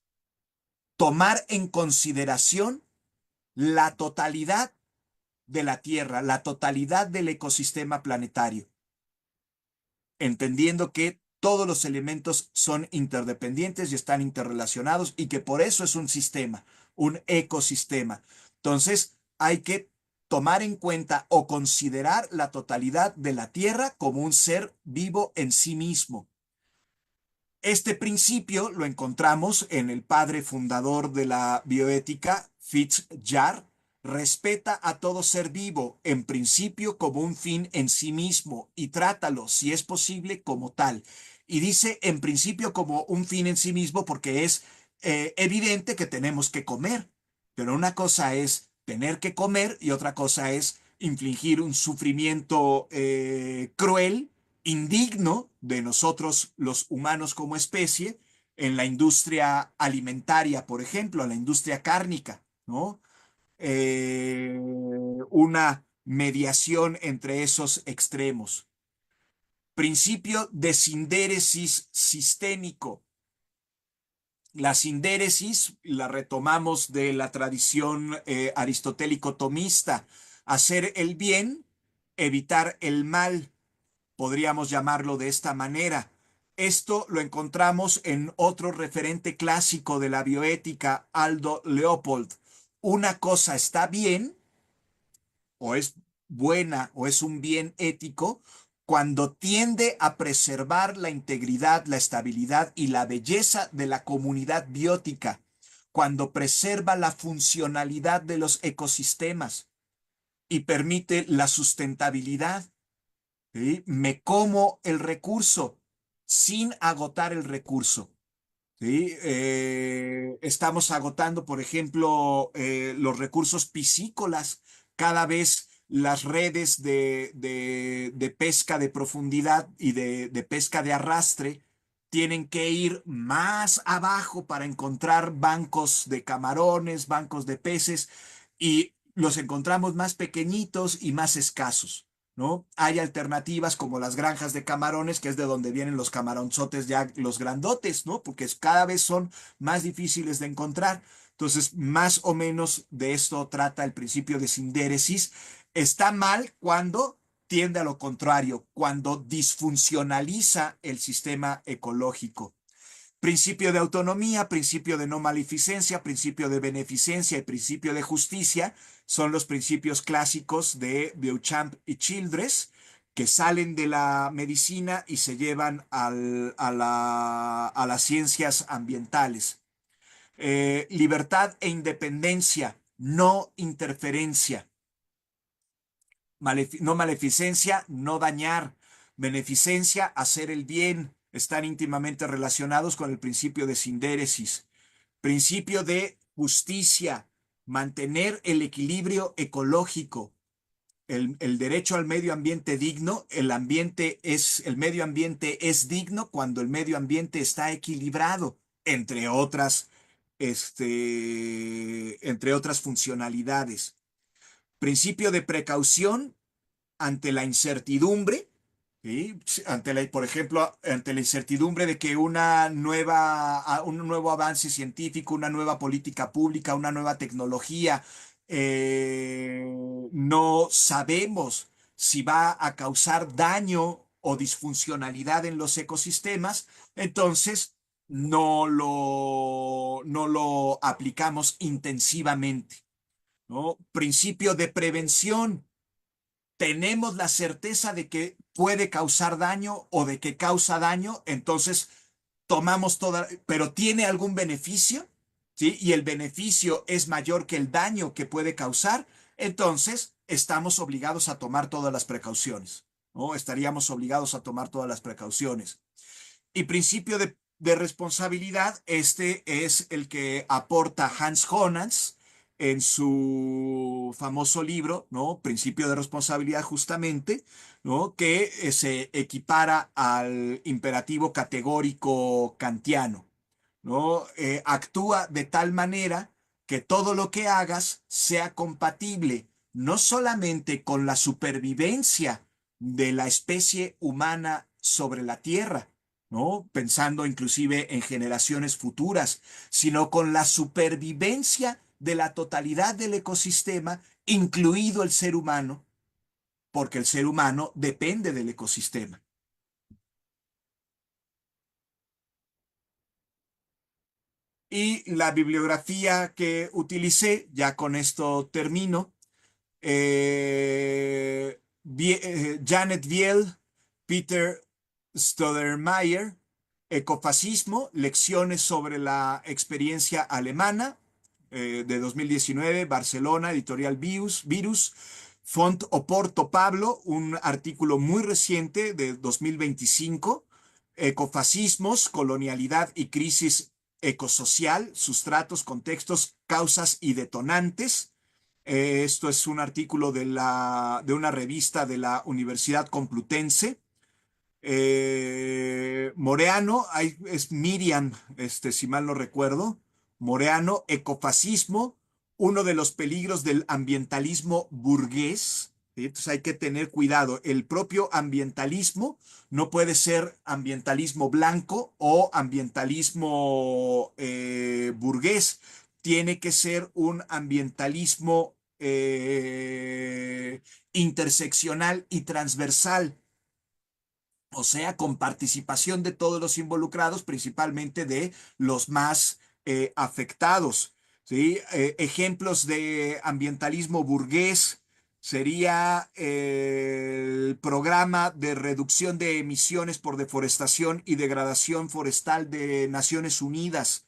Speaker 2: tomar en consideración la totalidad de la Tierra, la totalidad del ecosistema planetario, entendiendo que todos los elementos son interdependientes y están interrelacionados y que por eso es un sistema, un ecosistema. Entonces, hay que tomar en cuenta o considerar la totalidad de la Tierra como un ser vivo en sí mismo. Este principio lo encontramos en el padre fundador de la bioética, Fitzgerald. Respeta a todo ser vivo, en principio como un fin en sí mismo, y trátalo, si es posible, como tal. Y dice en principio como un fin en sí mismo porque es evidente que tenemos que comer. Pero una cosa es tener que comer y otra cosa es infligir un sufrimiento cruel, indigno de nosotros los humanos como especie en la industria alimentaria, por ejemplo, en la industria cárnica, ¿no? Una mediación entre esos extremos. Principio de sindéresis sistémico. La sindéresis la retomamos de la tradición aristotélico-tomista. Hacer el bien, evitar el mal, podríamos llamarlo de esta manera. Esto lo encontramos en otro referente clásico de la bioética, Aldo Leopold. Una cosa está bien, o es buena, o es un bien ético, cuando tiende a preservar la integridad, la estabilidad y la belleza de la comunidad biótica, cuando preserva la funcionalidad de los ecosistemas y permite la sustentabilidad. ¿Sí? Me como el recurso sin agotar el recurso. ¿Sí? Estamos agotando, por ejemplo, los recursos piscícolas. Cada vez las redes de pesca de profundidad y de pesca de arrastre tienen que ir más abajo para encontrar bancos de camarones, bancos de peces, y los encontramos más pequeñitos y más escasos, ¿no? Hay alternativas como las granjas de camarones, que es de donde vienen los camaronzotes ya los grandotes, ¿no? Porque cada vez son más difíciles de encontrar. Entonces, más o menos de esto trata el principio de sindéresis. Está mal cuando tiende a lo contrario, cuando disfuncionaliza el sistema ecológico. Principio de autonomía, principio de no maleficencia, principio de beneficencia y principio de justicia son los principios clásicos de Beauchamp y Childress, que salen de la medicina y se llevan a las ciencias ambientales. Libertad e independencia, no interferencia. No maleficencia, no dañar. Beneficencia, hacer el bien. Están íntimamente relacionados con el principio de sindéresis. Principio de justicia, mantener el equilibrio ecológico. El derecho al medio ambiente digno, el medio ambiente es digno cuando el medio ambiente está equilibrado, entre otras funcionalidades. Principio de precaución, ante la incertidumbre, ¿sí? Por ejemplo, ante la incertidumbre de que un nuevo avance científico, una nueva política pública, una nueva tecnología, no sabemos si va a causar daño o disfuncionalidad en los ecosistemas, entonces no lo aplicamos intensivamente, ¿no? Principio de prevención, tenemos la certeza de que puede causar daño o de que causa daño, entonces tomamos toda, pero ¿tiene algún beneficio? ¿Sí? Y el beneficio es mayor que el daño que puede causar, entonces estamos obligados a tomar todas las precauciones, ¿no? Estaríamos obligados a tomar todas las precauciones. Y principio de responsabilidad, este es el que aporta Hans Jonas en su famoso libro, ¿no? Principio de responsabilidad justamente, ¿no? Que se equipara al imperativo categórico kantiano, ¿no? Actúa de tal manera que todo lo que hagas sea compatible no solamente con la supervivencia de la especie humana sobre la Tierra, ¿no? Pensando inclusive en generaciones futuras, sino con la supervivencia de la totalidad del ecosistema, incluido el ser humano, porque el ser humano depende del ecosistema. Y la bibliografía que utilicé, ya con esto termino, Janet Viel, Peter Stodermeyer, Ecofascismo, Lecciones sobre la experiencia alemana, de 2019, Barcelona, editorial Virus, Font Oporto Pablo, un artículo muy reciente de 2025, Ecofascismos, Colonialidad y Crisis Ecosocial, Sustratos, Contextos, Causas y Detonantes. Esto es un artículo de una revista de la Universidad Complutense. Moreano, es Miriam, si mal no recuerdo. Moreano, ecofascismo, uno de los peligros del ambientalismo burgués. ¿Sí? Entonces hay que tener cuidado. El propio ambientalismo no puede ser ambientalismo blanco o ambientalismo burgués. Tiene que ser un ambientalismo interseccional y transversal, o sea, con participación de todos los involucrados, principalmente de los más afectados. ¿Sí? Ejemplos de ambientalismo burgués sería el programa de reducción de emisiones por deforestación y degradación forestal de Naciones Unidas.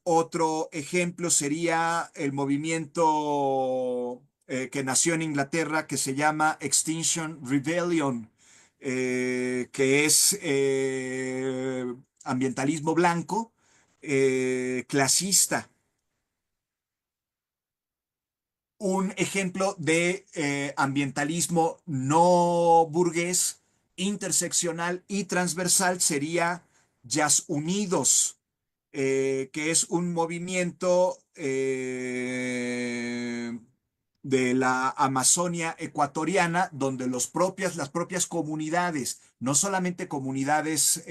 Speaker 2: Otro ejemplo sería el movimiento que nació en Inglaterra, que se llama Extinction Rebellion, que es ambientalismo blanco, clasista. Un ejemplo de ambientalismo no burgués interseccional y transversal sería Jazz Unidos, que es un movimiento de la Amazonia ecuatoriana, donde las propias comunidades, no solamente comunidades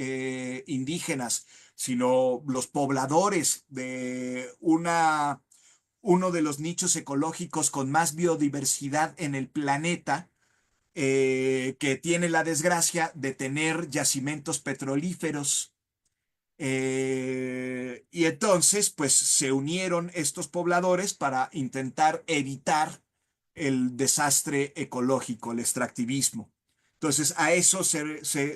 Speaker 2: indígenas, sino los pobladores de uno de los nichos ecológicos con más biodiversidad en el planeta, que tiene la desgracia de tener yacimientos petrolíferos. Y entonces, pues se unieron estos pobladores para intentar evitar el desastre ecológico, el extractivismo. Entonces, a eso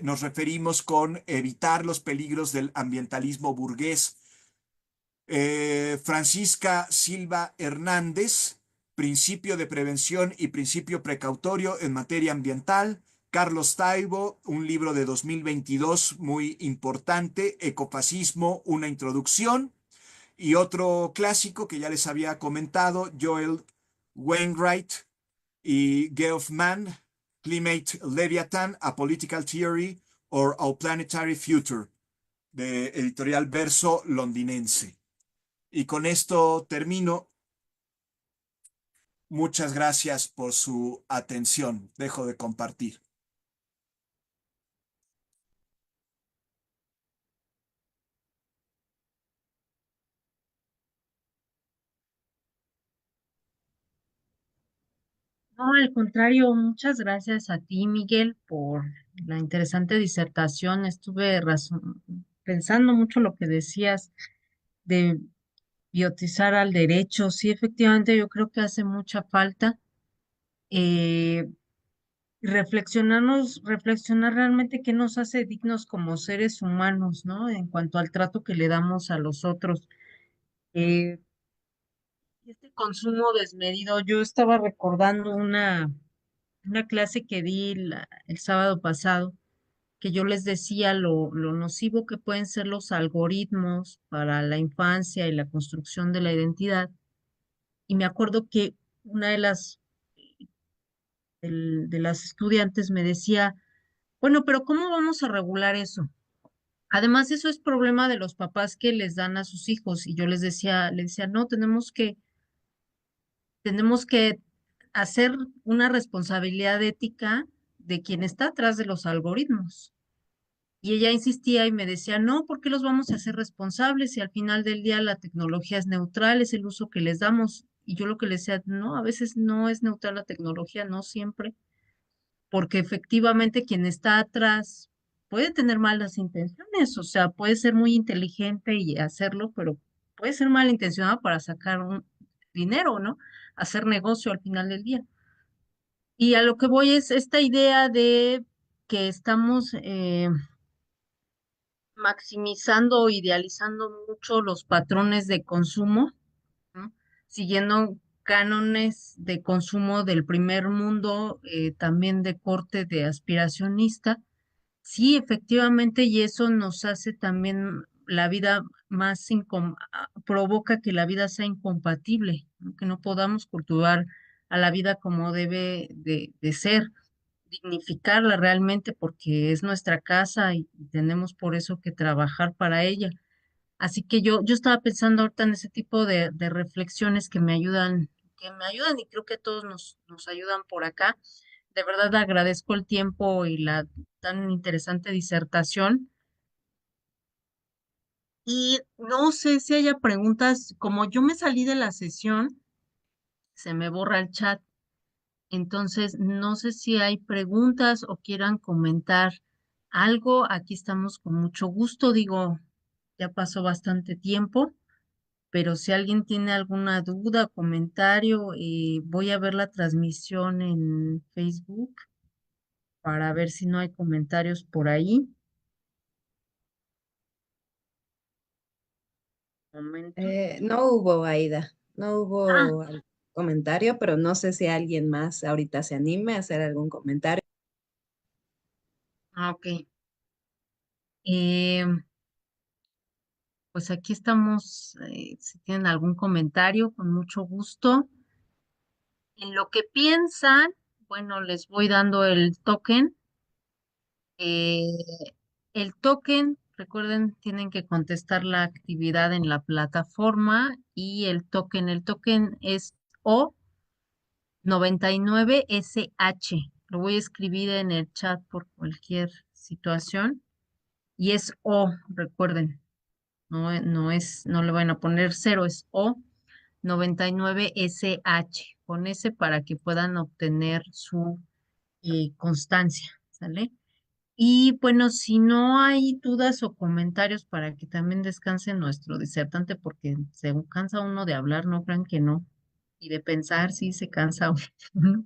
Speaker 2: nos referimos con evitar los peligros del ambientalismo burgués. Francisca Silva Hernández, Principio de Prevención y Principio Precautorio en Materia Ambiental. Carlos Taibo, un libro de 2022 muy importante, Ecofascismo, una introducción. Y otro clásico que ya les había comentado, Joel Wainwright y Geoff Mann, Climate Leviathan, A Political Theory or Our Planetary Future, de editorial Verso londinense. Y con esto termino. Muchas gracias por su atención. Dejo de compartir.
Speaker 1: No, al contrario, muchas gracias a ti, Miguel, por la interesante disertación. Estuve pensando mucho lo que decías de biotizar al derecho. Sí, efectivamente, yo creo que hace mucha falta eh, reflexionar realmente qué nos hace dignos como seres humanos, ¿no? En cuanto al trato que le damos a los otros. Eh, este consumo desmedido, yo estaba recordando una clase que di el sábado pasado, que yo les decía lo nocivo que pueden ser los algoritmos para la infancia y la construcción de la identidad. Y me acuerdo que una de las estudiantes me decía, bueno, pero ¿cómo vamos a regular eso? Además, eso es problema de los papás que les dan a sus hijos. Y yo les decía, no, tenemos que hacer una responsabilidad ética de quien está atrás de los algoritmos. Y ella insistía y me decía, no, ¿por qué los vamos a hacer responsables si al final del día la tecnología es neutral, es el uso que les damos? Y yo lo que le decía, no, a veces no es neutral la tecnología, no siempre, porque efectivamente quien está atrás puede tener malas intenciones, o sea, puede ser muy inteligente y hacerlo, pero puede ser malintencionado para sacar un dinero, ¿no? Hacer negocio al final del día. Y a lo que voy es esta idea de que estamos maximizando o idealizando mucho los patrones de consumo, ¿no? Siguiendo cánones de consumo del primer mundo, también de corte de aspiracionista. Sí, efectivamente, y eso nos hace también la vida provoca que la vida sea incompatible, ¿no? Que no podamos cultivar a la vida como debe de ser, dignificarla realmente porque es nuestra casa y tenemos por eso que trabajar para ella. Así que yo estaba pensando ahorita en ese tipo de reflexiones que me ayudan y creo que todos nos ayudan por acá. De verdad agradezco el tiempo y la tan interesante disertación. Y no sé si haya preguntas, como yo me salí de la sesión, se me borra el chat, entonces no sé si hay preguntas o quieran comentar algo. Aquí estamos con mucho gusto, digo, ya pasó bastante tiempo, pero si alguien tiene alguna duda, comentario, voy a ver la transmisión en Facebook para ver si no hay comentarios por ahí. Momento.
Speaker 3: No hubo, Aida, no
Speaker 1: Ah,
Speaker 3: hubo comentario, pero no sé si alguien más ahorita se anime a hacer algún comentario.
Speaker 1: ok. Eh, pues aquí estamos, si tienen algún comentario, con mucho gusto. En lo que piensan, bueno, les voy dando el token Eh, el token, recuerden, tienen que contestar la actividad en la plataforma y el token es O99SH. Lo voy a escribir en el chat por cualquier situación. Y es O, recuerden, no le van a poner cero, es O99SH. Con ese para que puedan obtener su constancia, ¿sale? Y bueno, si no hay dudas o comentarios para que también descanse nuestro disertante, porque se cansa uno de hablar, no crean que no, y de pensar, sí se cansa uno.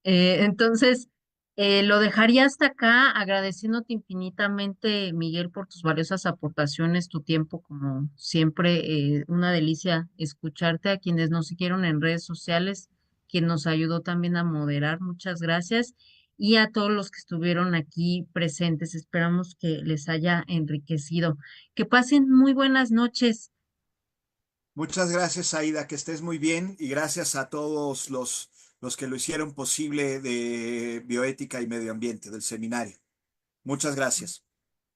Speaker 1: Entonces, lo dejaría hasta acá, agradeciéndote infinitamente, Miguel, por tus valiosas aportaciones, tu tiempo, como siempre, una delicia escucharte a quienes nos siguieron en redes sociales, quien nos ayudó también a moderar, muchas gracias, y a todos los que estuvieron aquí presentes, esperamos que les haya enriquecido. Que pasen muy buenas noches.
Speaker 2: Muchas gracias, Aida, que estés muy bien y gracias a todos los que lo hicieron posible de bioética y medio ambiente del seminario. Muchas gracias.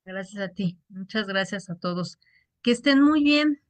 Speaker 1: Gracias a ti, muchas gracias a todos. Que estén muy bien.